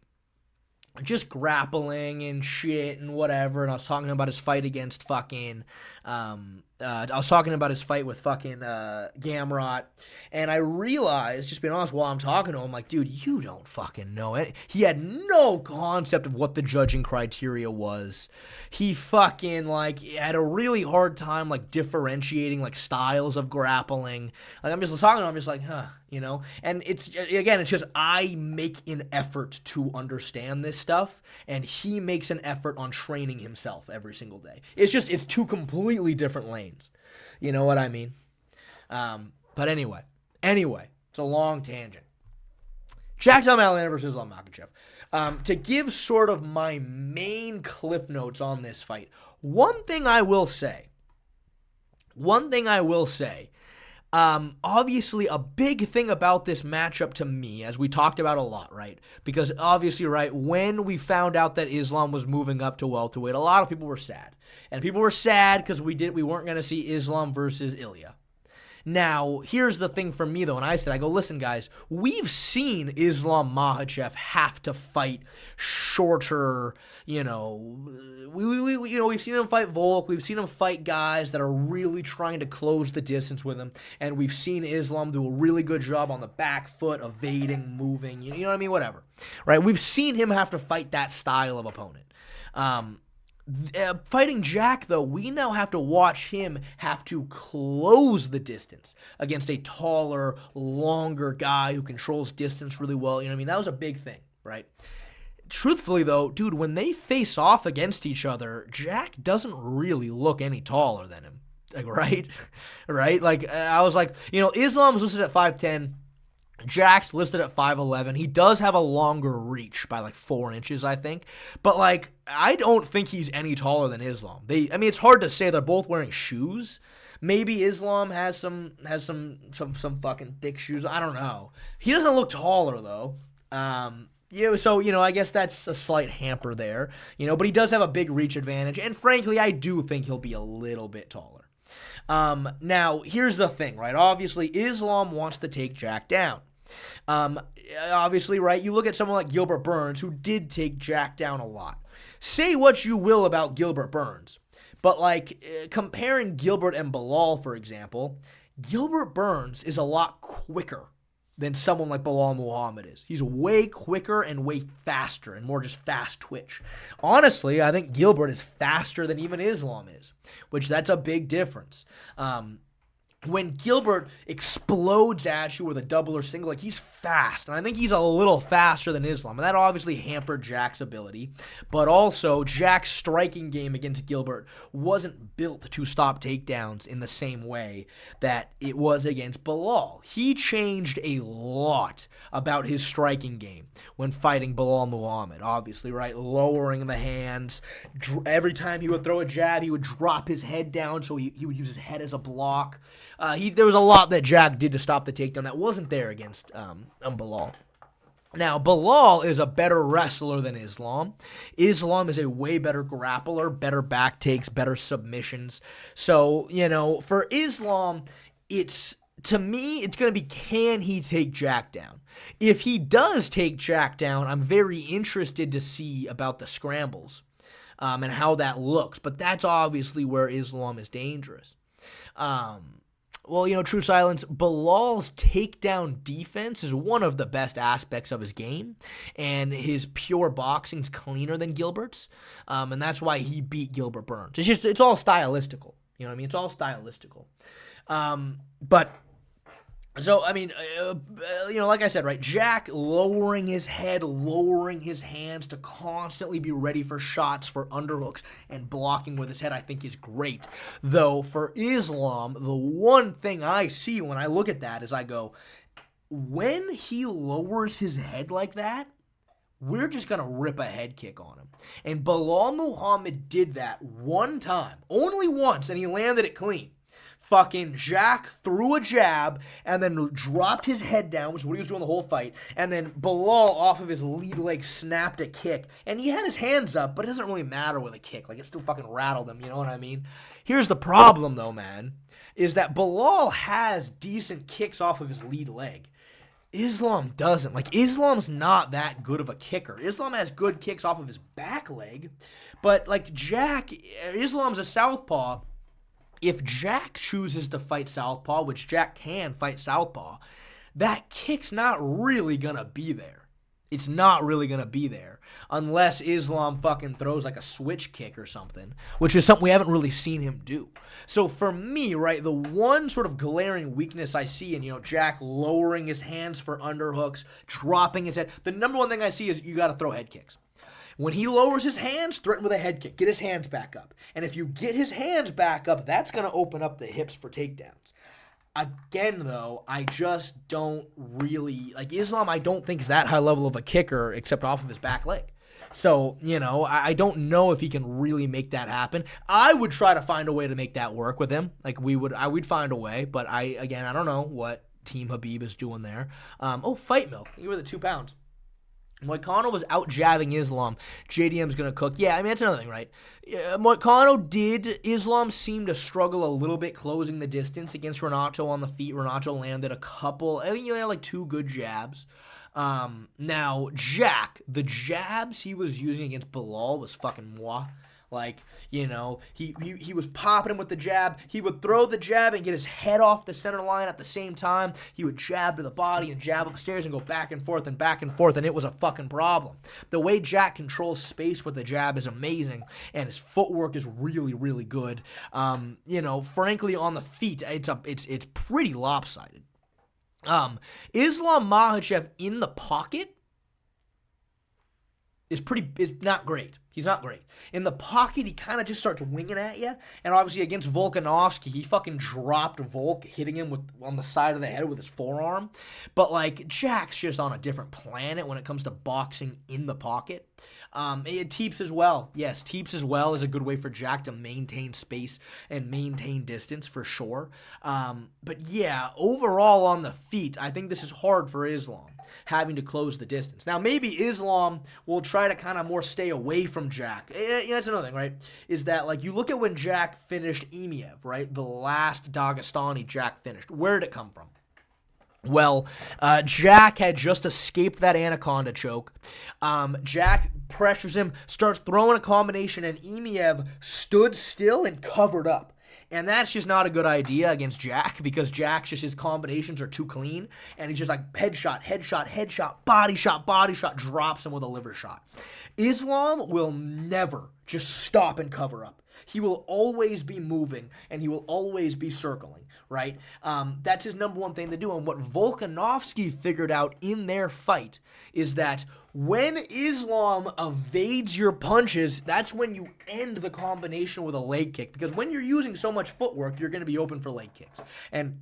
just grappling and shit and whatever, and I was talking about his fight against fucking I was talking about his fight with fucking Gamrot, and I realized, just being honest, while I'm talking to him, like, dude, you don't fucking know it. He had no concept of what the judging criteria was. He fucking, like, had a really hard time, like, differentiating, like, styles of grappling. Like, I'm just talking to him, I'm just like, huh, you know? And it's, again, it's just I make an effort to understand this stuff, and he makes an effort on training himself every single day. It's just, it's two completely different lanes. You know what I mean? But anyway, it's a long tangent. Maddalena versus Islam Makhachev. To give sort of my main cliff notes on this fight, one thing I will say, obviously a big thing about this matchup to me, as we talked about a lot, right? Because obviously, right, when we found out that Islam was moving up to welterweight, a lot of people were sad. And people were sad because we weren't going to see Islam versus Ilya. Now, here's the thing for me, though, and I go, listen, guys, we've seen Islam Makhachev have to fight shorter, you know, we've seen him fight Volk, we've seen him fight guys that are really trying to close the distance with him, and we've seen Islam do a really good job on the back foot, evading, moving, you know what I mean, whatever, right? We've seen him have to fight that style of opponent. Fighting Jack, though, we now have to watch him have to close the distance against a taller, longer guy who controls distance really well. You know what I mean? That was a big thing, right? Truthfully, though, dude, when they face off against each other, Jack doesn't really look any taller than him. Like, right? Right? Like, I was like, you know, Islam's listed at 5'10". Jack's listed at 5'11". He does have a longer reach by like 4 inches, I think. But like, I don't think he's any taller than Islam. I mean, it's hard to say. They're both wearing shoes. Maybe Islam has some fucking thick shoes. I don't know. He doesn't look taller though. Yeah, so, you know, I guess that's a slight hamper there. You know, but he does have a big reach advantage, and frankly, I do think he'll be a little bit taller. Now, here's the thing, right? Obviously, Islam wants to take Jack down. Obviously, right, you look at someone like Gilbert Burns, who did take Jack down a lot. Say what you will about Gilbert Burns, but like, comparing Gilbert and Bilal, for example, Gilbert Burns is a lot quicker than someone like Bilal Muhammad is. He's way quicker and way faster and more just fast twitch. Honestly, I think Gilbert is faster than even Islam is, which that's a big difference. When Gilbert explodes at you with a double or single, like, he's fast, and I think he's a little faster than Islam, and that obviously hampered Jack's ability, but also Jack's striking game against Gilbert wasn't built to stop takedowns in the same way that it was against Bilal. He changed a lot about his striking game when fighting Bilal Muhammad, obviously, right? Lowering the hands. Every time he would throw a jab, he would drop his head down, so he would use his head as a block. There was a lot that Jack did to stop the takedown that wasn't there against Bilal. Now, Bilal is a better wrestler than Islam. Islam is a way better grappler, better back takes, better submissions. So, you know, for Islam, to me, it's going to be, can he take Jack down? If he does take Jack down, I'm very interested to see about the scrambles and how that looks. But that's obviously where Islam is dangerous. Well, you know, true silence, Bilal's takedown defense is one of the best aspects of his game, and his pure boxing's cleaner than Gilbert's, and that's why he beat Gilbert Burns. It's all stylistical, you know what I mean? It's all stylistical. So, I mean, you know, like I said, right, Jack lowering his head, lowering his hands to constantly be ready for shots, for underhooks, and blocking with his head, I think is great. Though, for Islam, the one thing I see when I look at that is I go, when he lowers his head like that, we're just going to rip a head kick on him. And Bilal Muhammad did that one time, only once, and he landed it clean. Fucking Jack threw a jab and then dropped his head down, which is what he was doing the whole fight. And then Bilal, off of his lead leg, snapped a kick. And he had his hands up, but it doesn't really matter with a kick. Like, it still fucking rattled him, you know what I mean? Here's the problem, though, man. is that Bilal has decent kicks off of his lead leg. Islam doesn't. Like, Islam's not that good of a kicker. Islam has good kicks off of his back leg, but like Islam's a southpaw. If Jack chooses to fight southpaw, which Jack can fight southpaw, that kick's not really gonna be there. It's not really gonna be there unless Islam fucking throws like a switch kick or something, which is something we haven't really seen him do. So for me, right, the one sort of glaring weakness I see in, Jack lowering his hands for underhooks, dropping his head, the number one thing I see is you got to throw head kicks. When he lowers his hands, threaten with a head kick. Get his hands back up. And if you get his hands back up, that's going to open up the hips for takedowns. Again, though, I just don't really... Like, Islam, I don't think is that high level of a kicker except off of his back leg. So, I don't know if he can really make that happen. I would try to find a way to make that work with him. Like, we'd find a way. But, I don't know what Team Habib is doing there. Fight milk. You were the 2 pounds. Moicano was out jabbing Islam. JDM's going to cook. Yeah, I mean, that's another thing, right? Islam seemed to struggle a little bit closing the distance against Renato on the feet. Renato landed a couple, I think he landed like 2 good jabs. Now, Jack, the jabs he was using against Bilal was fucking moi. Like, he was popping him with the jab. He would throw the jab and get his head off the center line at the same time. He would jab to the body and jab upstairs and go back and forth, and it was a fucking problem. The way Jack controls space with the jab is amazing, and his footwork is really, really good. Frankly, on the feet, it's pretty lopsided. Islam Makhachev in the pocket is not great. He's not great. In the pocket, he kind of just starts winging at you. And obviously against Volkanovski, he fucking dropped Volk, hitting him on the side of the head with his forearm. But, like, Jack's just on a different planet when it comes to boxing in the pocket. Teeps as well. Yes, Teeps as well is a good way for Jack to maintain space and maintain distance for sure. But, yeah, overall on the feet, I think this is hard for Islam, having to close the distance. Now, maybe Islam will try to kind of more stay away from Jack. That's another thing, right? Is that, like, you look at when Jack finished Imiev, right? The last Dagestani Jack finished. Where did it come from? Well, Jack had just escaped that anaconda choke. Jack pressures him, starts throwing a combination, and Imiev stood still and covered up. And that's just not a good idea against Jack because his combinations are too clean. And he's just like headshot, body shot, drops him with a liver shot. Islam will never just stop and cover up. He will always be moving and he will always be circling, right? That's his number one thing to do. And what Volkanovski figured out in their fight is that when Islam evades your punches, that's when you end the combination with a leg kick. Because when you're using so much footwork, you're going to be open for leg kicks. And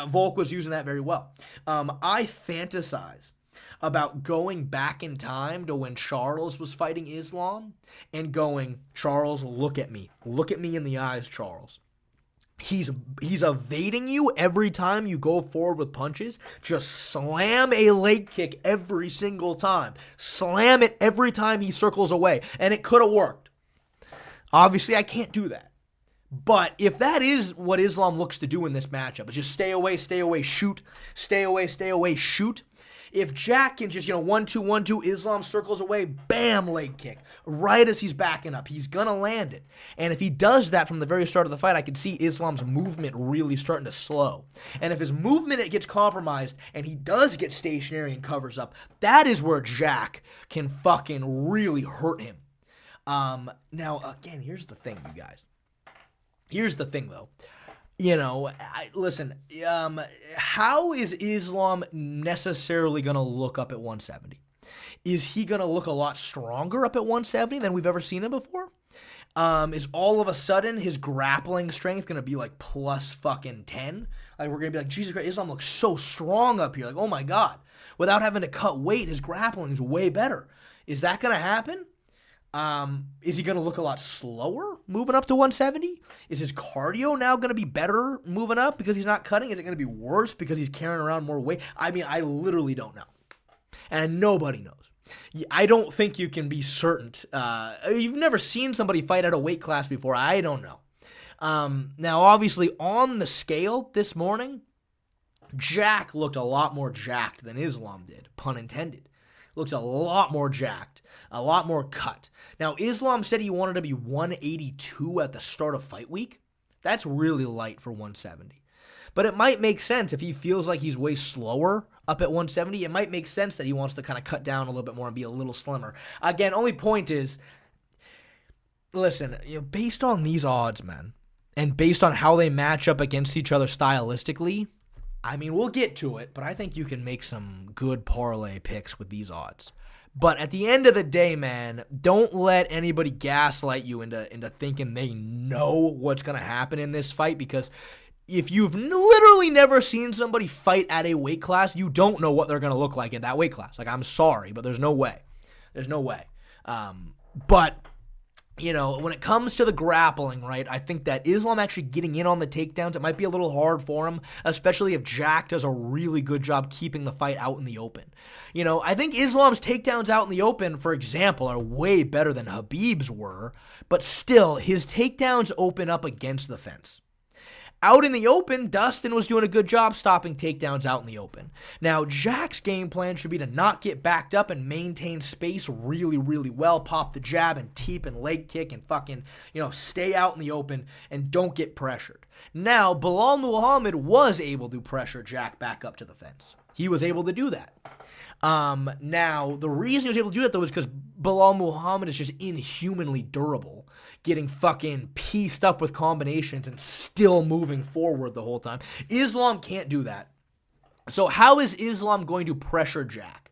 Volk was using that very well. I fantasize about going back in time to when Charles was fighting Islam and going, Charles, look at me. Look at me in the eyes, Charles. He's evading you every time you go forward with punches. Just slam a leg kick every single time. Slam it every time he circles away. And it could have worked. Obviously, I can't do that. But if that is what Islam looks to do in this matchup, is just stay away, shoot, stay away, shoot. If Jack can just, 1-2, Islam circles away, bam, leg kick. Right as he's backing up. He's going to land it. And if he does that from the very start of the fight, I can see Islam's movement really starting to slow. And if his movement gets compromised and he does get stationary and covers up, that is where Jack can fucking really hurt him. Now, again, here's the thing, you guys. Here's the thing, though. Listen, how is Islam necessarily going to look up at 170? Is he going to look a lot stronger up at 170 than we've ever seen him before? Is all of a sudden his grappling strength going to be like plus fucking 10? Like, we're going to be like, Jesus Christ, Islam looks so strong up here. Like, oh my God. Without having to cut weight, his grappling is way better. Is that going to happen? Is he going to look a lot slower moving up to 170? Is his cardio now going to be better moving up because he's not cutting? Is it going to be worse because he's carrying around more weight? I mean, I literally don't know. And nobody knows. I don't think you can be certain. You've never seen somebody fight at a weight class before. I don't know. Now, obviously, on the scale this morning, Jack looked a lot more jacked than Islam did, pun intended. Looked a lot more jacked, a lot more cut. Now, Islam said he wanted to be 182 at the start of fight week. That's really light for 170. But it might make sense if he feels like he's way slower up at 170. It might make sense that he wants to kind of cut down a little bit more and be a little slimmer. Again, only point is, listen, based on these odds, man, and based on how they match up against each other stylistically, I mean, we'll get to it, but I think you can make some good parlay picks with these odds. But at the end of the day, man, don't let anybody gaslight you into thinking they know what's going to happen in this fight, because if you've literally never seen somebody fight at a weight class, you don't know what they're going to look like in that weight class. Like, I'm sorry, but there's no way. There's no way. But when it comes to the grappling, right, I think that Islam actually getting in on the takedowns, it might be a little hard for him, especially if Jack does a really good job keeping the fight out in the open. I think Islam's takedowns out in the open, for example, are way better than Khabib's were, but still, his takedowns open up against the fence. Out in the open, Dustin was doing a good job stopping takedowns out in the open. Now, Jack's game plan should be to not get backed up and maintain space really, really well, pop the jab and teep and leg kick and fucking, stay out in the open and don't get pressured. Now, Belal Muhammad was able to pressure Jack back up to the fence. He was able to do that. Now, the reason he was able to do that, though, is because Belal Muhammad is just inhumanly durable, getting fucking pieced up with combinations and still moving forward the whole time. Islam can't do that. So how is Islam going to pressure Jack?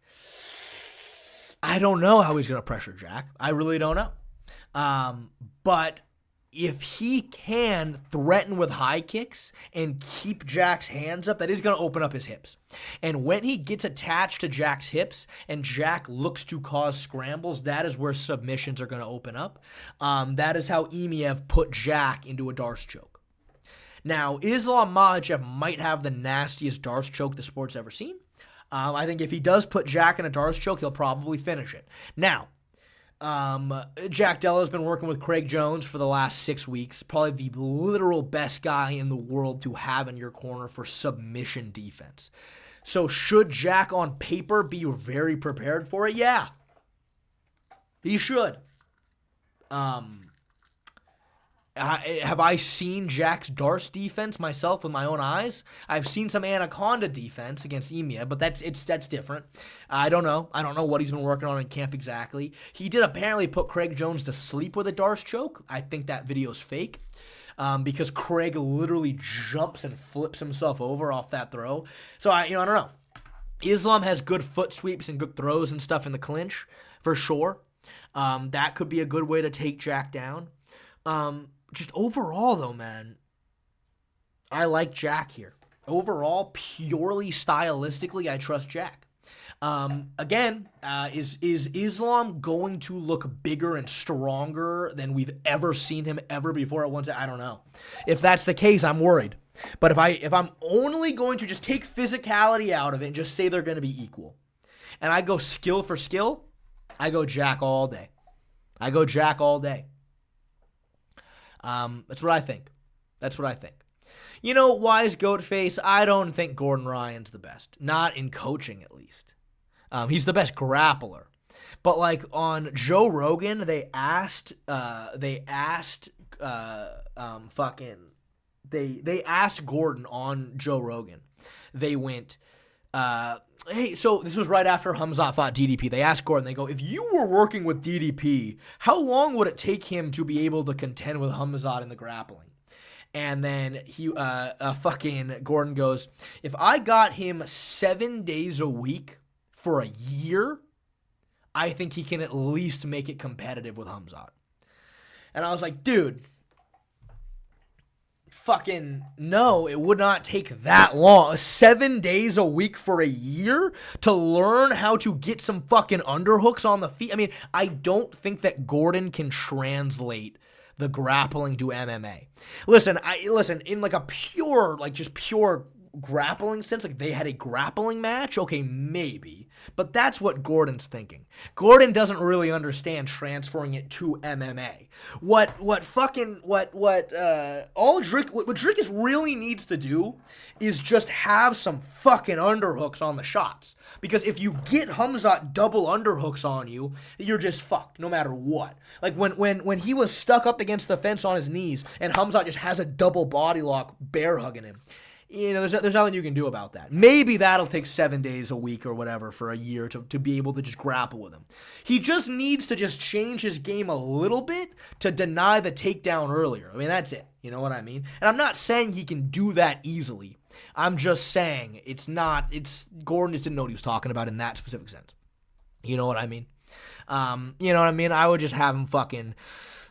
I don't know how he's going to pressure Jack. I really don't know. But if he can threaten with high kicks and keep Jack's hands up, that is going to open up his hips. And when he gets attached to Jack's hips and Jack looks to cause scrambles, that is where submissions are going to open up. That is how Imiev put Jack into a Darce choke. Now, Islam Makhachev might have the nastiest Darce choke the sport's ever seen. I think if he does put Jack in a Darce choke, he'll probably finish it. Now, Jack Della has been working with Craig Jones for the last 6 weeks. Probably the literal best guy in the world to have in your corner for submission defense. So should Jack on paper be very prepared for it? Yeah. He should. Have I seen Jack's Darce defense myself with my own eyes? I've seen some Anaconda defense against Emia, but that's different. I don't know. I don't know what he's been working on in camp exactly. He did apparently put Craig Jones to sleep with a Darce choke. I think that video's fake. Because Craig literally jumps and flips himself over off that throw. So I don't know. Islam has good foot sweeps and good throws and stuff in the clinch, for sure. That could be a good way to take Jack down. Just overall, though, man, I like Jack here. Overall, purely stylistically, I trust Jack. Again, is Islam going to look bigger and stronger than we've ever seen him ever before at one time? I don't know. If that's the case, I'm worried. But if I'm only going to just take physicality out of it and just say they're going to be equal, and I go skill for skill, I go Jack all day. I go Jack all day. That's what I think. That's what I think. Wise goat face, I don't think Gordon Ryan's the best. Not in coaching, at least. He's the best grappler. But like on Joe Rogan, they asked Gordon on Joe Rogan. They went, hey, so this was right after Khamzat fought DDP. They asked Gordon, they go, if you were working with DDP, how long would it take him to be able to contend with Khamzat in the grappling? And then Gordon goes, if I got him 7 days a week for a year, I think he can at least make it competitive with Khamzat. And I was like, dude, fucking no, it would not take that long. 7 days a week for a year to learn how to get some fucking underhooks on the feet. I mean, I don't think that Gordon can translate the grappling to MMA. Listen, in like a pure grappling sense, like they had a grappling match, okay, maybe. But that's what Gordon's thinking. Gordon doesn't really understand transferring it to MMA. What Dricus really needs to do is just have some fucking underhooks on the shots. Because if you get Khamzat double underhooks on you, you're just fucked no matter what. Like when he was stuck up against the fence on his knees and Khamzat just has a double body lock bear hugging him. There's nothing you can do about that. Maybe that'll take 7 days, a week, or whatever for a year to be able to just grapple with him. He just needs to just change his game a little bit to deny the takedown earlier. I mean, that's it. You know what I mean? And I'm not saying he can do that easily. I'm just saying Gordon just didn't know what he was talking about in that specific sense. You know what I mean? I would just have him fucking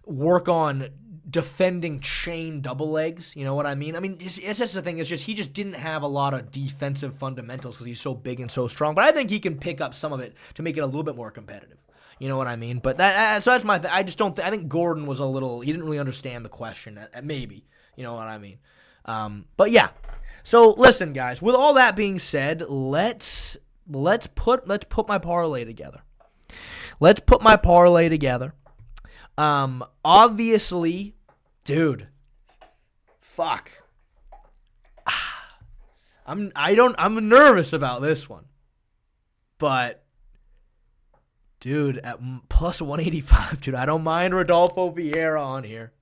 work on defending chain double legs, you know what I mean? I mean, it's just the thing. It's just he just didn't have a lot of defensive fundamentals because he's so big and so strong. But I think he can pick up some of it to make it a little bit more competitive. You know what I mean? But so that's my thing. I just don't. I think Gordon was he didn't really understand the question. Maybe, you know what I mean? But yeah. So listen, guys. With all that being said, let's put my parlay together. Let's put my parlay together. Obviously, dude, fuck. I'm nervous about this one. But, dude, at plus 185, dude, I don't mind Rodolfo Vieira on here.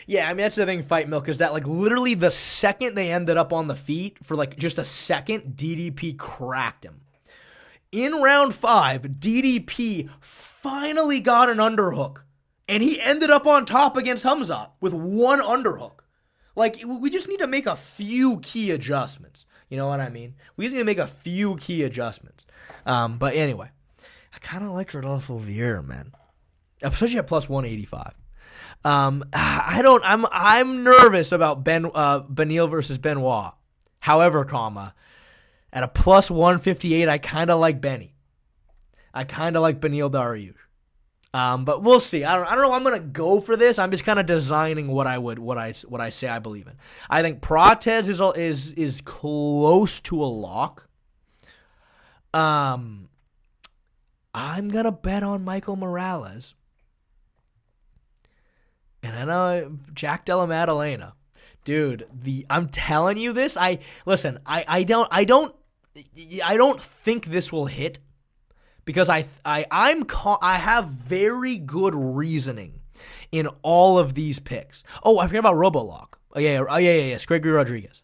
Yeah, I mean, that's the thing, Fight Milk, is that, like, literally the second they ended up on the feet, for, like, just a second, DDP cracked him. In round 5, DDP finally got an underhook, and he ended up on top against Khamzat with one underhook. Like, we just need to make a few key adjustments. You know what I mean? We need to make a few key adjustments. But anyway, I kind of like Rodolfo Vieira, man. Especially at plus 185. I'm nervous about Beneil versus Benoit. However, at a plus 158, I kind of like Benny. I kind of like Beneil Dariush. But we'll see. I don't know. I'm gonna go for this. I'm just kind of designing what I say I believe in. I think Prates is close to a lock. I'm gonna bet on Michael Morales. And I know Jack Della Maddalena. Dude, I'm telling you this. I don't think this will hit because I have very good reasoning in all of these picks. Oh, I forgot about Robolock. Oh yeah. It's Gregory Rodriguez.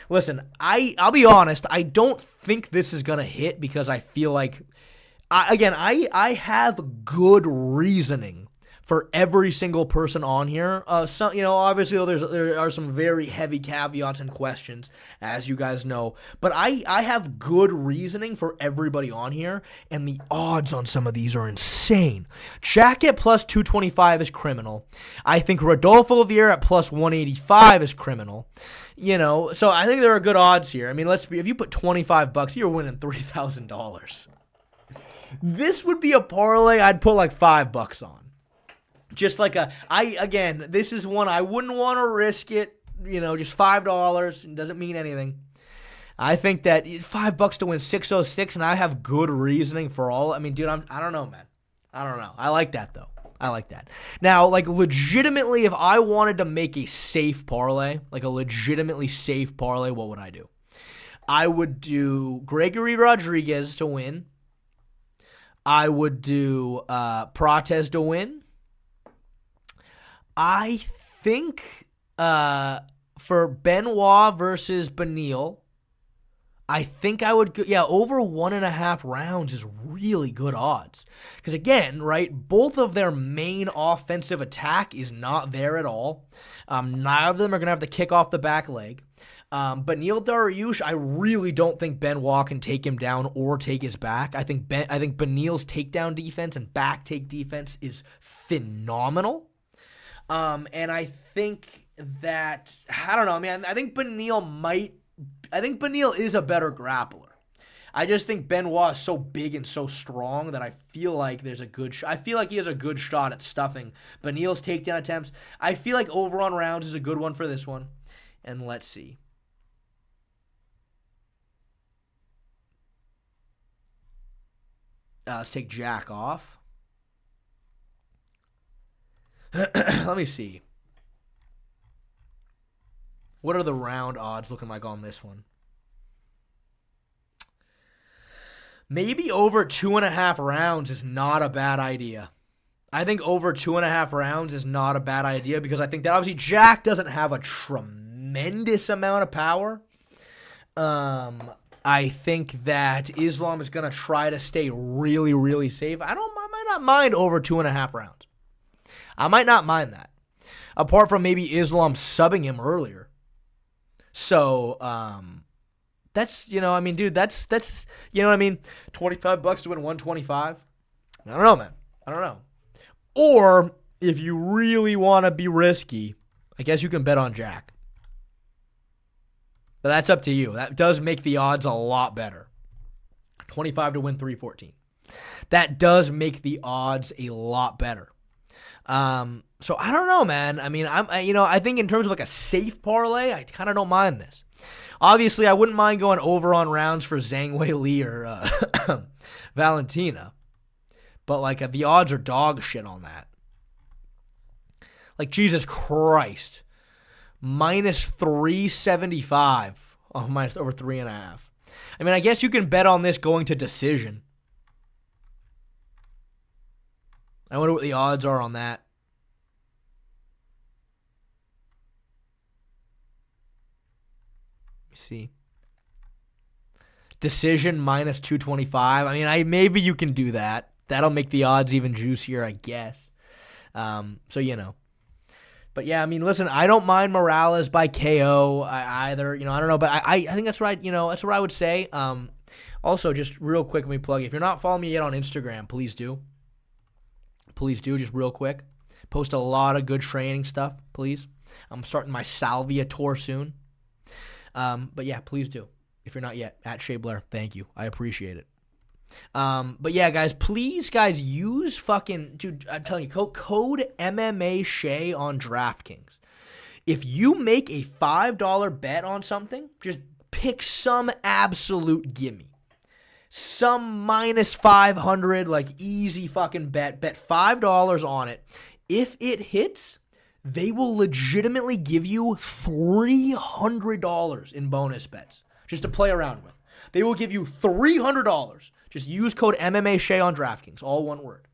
Listen, I'll be honest. I don't think this is gonna hit because I feel like, I have good reasoning for every single person on here. Obviously there are some very heavy caveats and questions, as you guys know. But I have good reasoning for everybody on here, and the odds on some of these are insane. Jack at plus 225 is criminal. I think Rodolfo Vieira at plus 185 is criminal. So I think there are good odds here. I mean, if you put $25, you're winning $3,000. This would be a parlay I'd put like $5 on. Just like this is one I wouldn't want to risk it, just $5. It doesn't mean anything. I think that $5 to win 606, and I have good reasoning for all. I mean, dude, I don't know, man. I don't know. I like that, though. I like that. Now, like, legitimately, if I wanted to make a safe parlay, like a legitimately safe parlay, what would I do? I would do Gregory Rodriguez to win. I would do Prates to win. I think for Benoit versus Beneil, I think I would go, over 1.5 rounds is really good odds. Because again, right, both of their main offensive attack is not there at all. Neither of them are going to have to kick off the back leg. Beneil Dariush, I really don't think Benoit can take him down or take his back. I think Beneil's takedown defense and back take defense is phenomenal. And I think that, I don't know, man, I think Beneil is a better grappler. I just think Benoit is so big and so strong that I feel like there's I feel like he has a good shot at stuffing Beneil's takedown attempts. I feel like over on rounds is a good one for this one. And let's see. Let's take Jack off. Let me see. What are the round odds looking like on this one? Maybe over 2.5 rounds is not a bad idea. I think over 2.5 rounds is not a bad idea because I think that obviously Jack doesn't have a tremendous amount of power. I think that Islam is going to try to stay really, really safe. I might not mind over 2.5 rounds. I might not mind that. Apart from maybe Islam subbing him earlier. So, that's, dude, that's, you know what I mean? $25 to win 125. I don't know, man. I don't know. Or if you really want to be risky, I guess you can bet on Jack. But that's up to you. That does make the odds a lot better. 25 to win 314. That does make the odds a lot better. So I don't know, man. I mean, I think in terms of like a safe parlay, I kind of don't mind this. Obviously, I wouldn't mind going over on rounds for Zhang, Weili, or Valentina. But, like, the odds are dog shit on that. Like, Jesus Christ. Minus 375. Oh, minus over 3.5. I mean, I guess you can bet on this going to decision. I wonder what the odds are on that. Let me see. Decision minus 225. I mean, maybe you can do that. That'll make the odds even juicier, I guess. So, you know. But, yeah, I mean, listen, I don't mind Morales by KO either. You know, I don't know. But I think that's right. You know, that's what I would say. Also, just real quick, let me plug. If you're not following me yet on Instagram, please do. Please do, just real quick. Post a lot of good training stuff, please. I'm starting my Salvia tour soon. But, yeah, please do. If you're not yet, at Shea Blair, thank you. I appreciate it. But yeah, guys, please, guys, use fucking, dude, I'm telling you, code MMA Shea on DraftKings. If you make a $5 bet on something, just pick some absolute gimme. Some minus 500, like easy fucking bet. Bet $5 on it. If it hits, they will legitimately give you $300 in bonus bets just to play around with. They will give you $300. Just use code MMA Shea on DraftKings. All one word.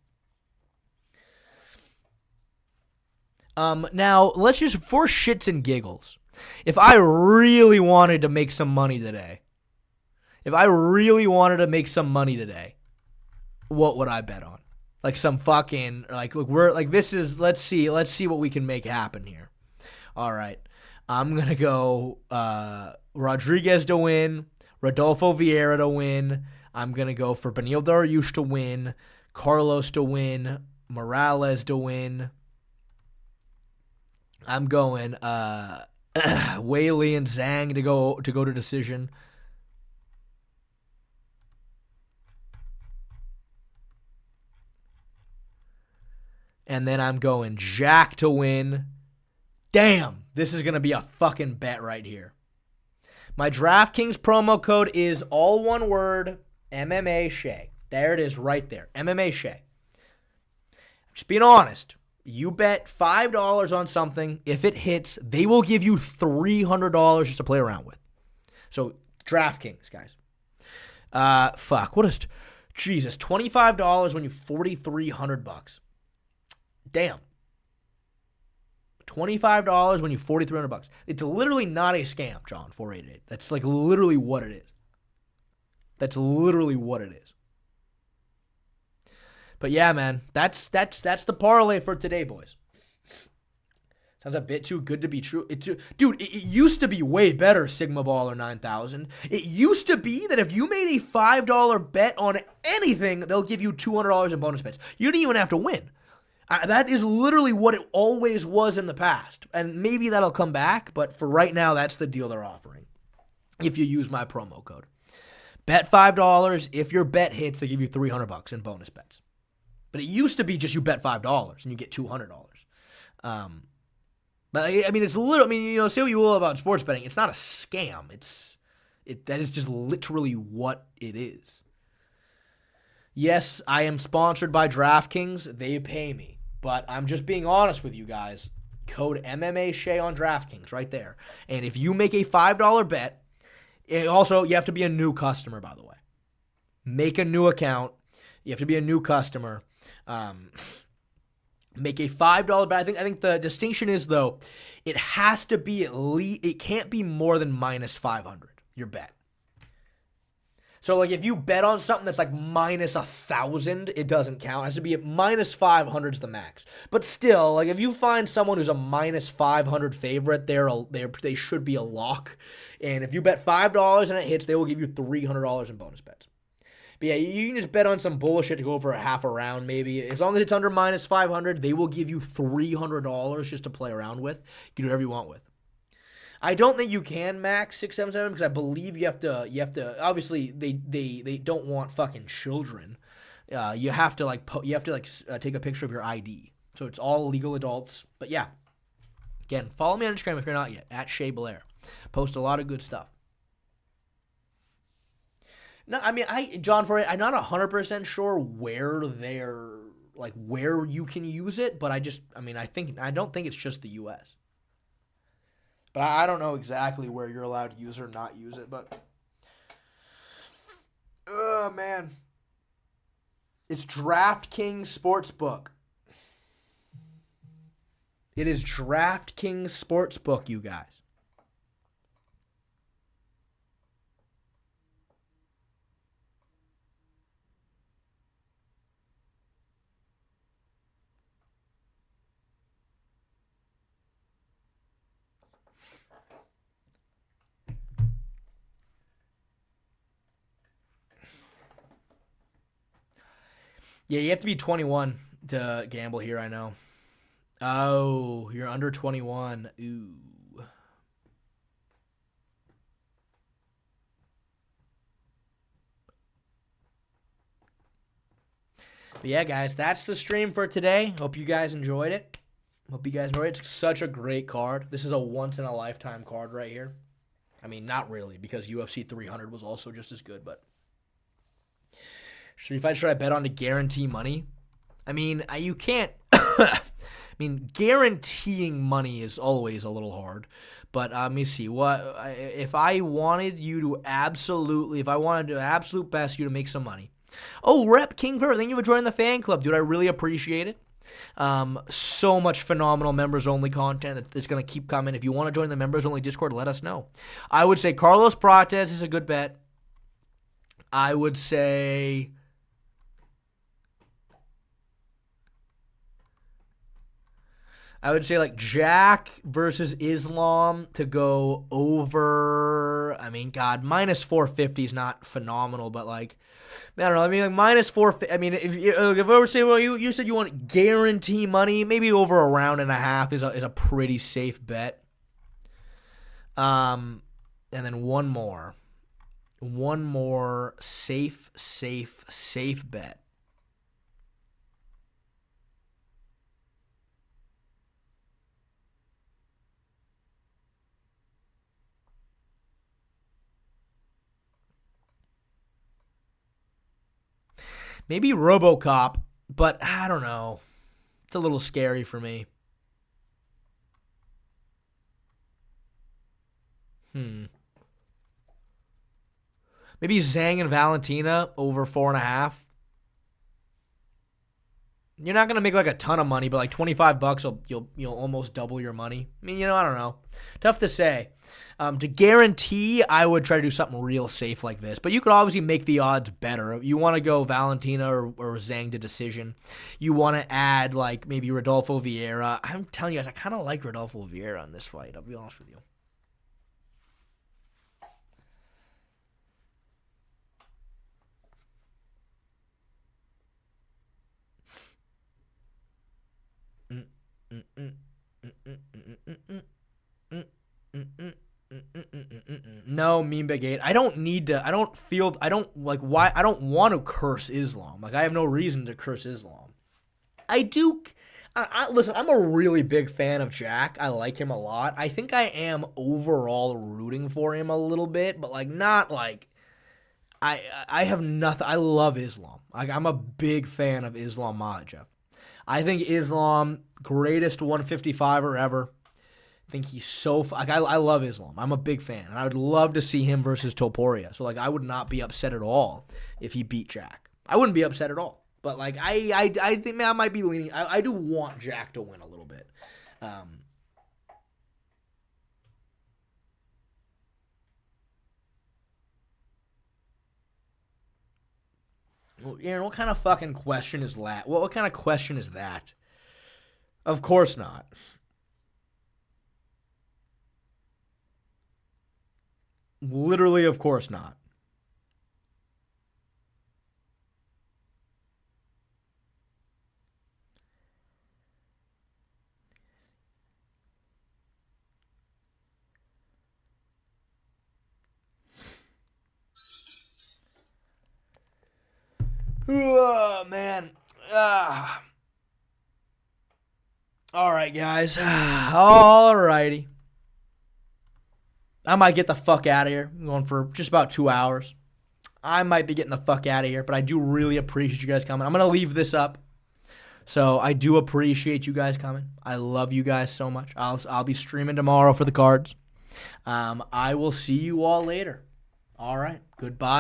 Now, let's just, for shits and giggles, if I really wanted to make some money today, what would I bet on? Like some fucking, let's see what we can make happen here. All right. I'm going to go Rodriguez to win, Rodolfo Viera to win. I'm going to go for Beneil Dariush to win, Carlos to win, Morales to win. I'm going Weili and Zang to go to decision. And then I'm going Jack to win. Damn, this is going to be a fucking bet right here. My DraftKings promo code is all one word, MMA Shea. There it is right there, MMA Shea. Just being honest. You bet $5 on something. If it hits, they will give you $300 just to play around with. So, DraftKings, guys. Jesus, $25 when you $4,300. Damn. $25 when you $4,300. It's literally not a scam, John, 488. That's like literally what it is. That's literally what it is. But yeah, man, that's the parlay for today, boys. Sounds a bit too good to be true. Dude, it used to be way better, Sigma Baller 9000. It used to be that if you made a $5 bet on anything, they'll give you $200 in bonus bets. You didn't even have to win. That is literally what it always was in the past. And maybe that'll come back, but for right now, that's the deal they're offering. If you use my promo code. Bet $5. If your bet hits, they give you $300 in bonus bets. But it used to be just you bet $5 and you get $200. But I mean, it's a little. I mean, you know, say what you will about sports betting, it's not a scam. That is just literally what it is. Yes, I am sponsored by DraftKings. They pay me. But I'm just being honest with you guys. Code MMA Shea on DraftKings right there. And if you make a $5 bet, also, you have to be a new customer, by the way. Make a new account. You have to be a new customer. Make a $5 bet. I think the distinction is, though, it has to be at least, it can't be more than minus 500, your bet. So, like, if you bet on something that's like minus 1,000, it doesn't count. It has to be at minus 500 is the max. But still, like, if you find someone who's a minus 500 favorite, they should be a lock. And if you bet $5 and it hits, they will give you $300 in bonus bets. But yeah, you can just bet on some bullshit to go for a half a round maybe. As long as it's under minus 500, they will give you $300 just to play around with. You can do whatever you want with. I don't think you can max 677 because I believe you have to obviously they don't want fucking children. You have to take a picture of your ID. So it's all legal adults. But yeah. Again, follow me on Instagram if you're not yet, at Shea Blair. Post a lot of good stuff. No, I mean, John Fourier, I'm not 100% sure where you can use it, but I don't think it's just the U.S. But I don't know exactly where you're allowed to use it or not use it, but oh man. It's DraftKings Sportsbook. It is DraftKings Sportsbook, you guys. Yeah, you have to be 21 to gamble here, I know. Oh, you're under 21. Ooh. But yeah, guys, that's the stream for today. Hope you guys enjoyed it. It's such a great card. This is a once-in-a-lifetime card right here. I mean, not really, because UFC 300 was also just as good, but... Should I bet on to guarantee money? I mean, you can't... I mean, guaranteeing money is always a little hard. But let me see. If I wanted to absolute best you to make some money. Oh, Rep King Purr, thank you for joining the fan club, dude. I really appreciate it. So much phenomenal members-only content that's going to keep coming. If you want to join the members-only Discord, let us know. I would say Carlos Prates is a good bet. I would say... like Jack versus Islam to go over. I mean, God, minus 450 is not phenomenal, but like, I don't know. I mean, like minus 450. I mean, if I were to say, well, you said you want guarantee money, maybe over a round and a half is a pretty safe bet. And then one more safe bet. Maybe RoboCop, but I don't know. It's a little scary for me. Maybe Zhang and Valentina over 4.5. You're not gonna make like a ton of money, but like $25 you'll almost double your money. I mean, I don't know. Tough to say. To guarantee, I would try to do something real safe like this. But you could obviously make the odds better. You want to go Valentina or Zang to decision. You want to add like maybe Rodolfo Vieira. I'm telling you guys, I kind of like Rodolfo Vieira in this fight. I'll be honest with you. No, Meme Big 8. I don't want to curse Islam. Like, I have no reason to curse Islam. Listen, I'm a really big fan of Jack. I like him a lot. I think I am overall rooting for him a little bit, but like not like I have nothing. I love Islam. I'm a big fan of Islam Makhachev. I think Islam, greatest 155er ever. I think he's so I love Islam. I'm a big fan, and I would love to see him versus Topuria. So like, I would not be upset at all if he beat Jack. I wouldn't be upset at all. But like, I think, man, I might be leaning. I do want Jack to win a little bit. Aaron, what kind of fucking question is that? What kind of question is that? Of course not. Literally, of course not. Oh, man. All right, guys. All righty. I might get the fuck out of here. I'm going for just about 2 hours. I might be getting the fuck out of here, but I do really appreciate you guys coming. I'm going to leave this up. So I do appreciate you guys coming. I love you guys so much. I'll be streaming tomorrow for the cards. I will see you all later. All right. Goodbye.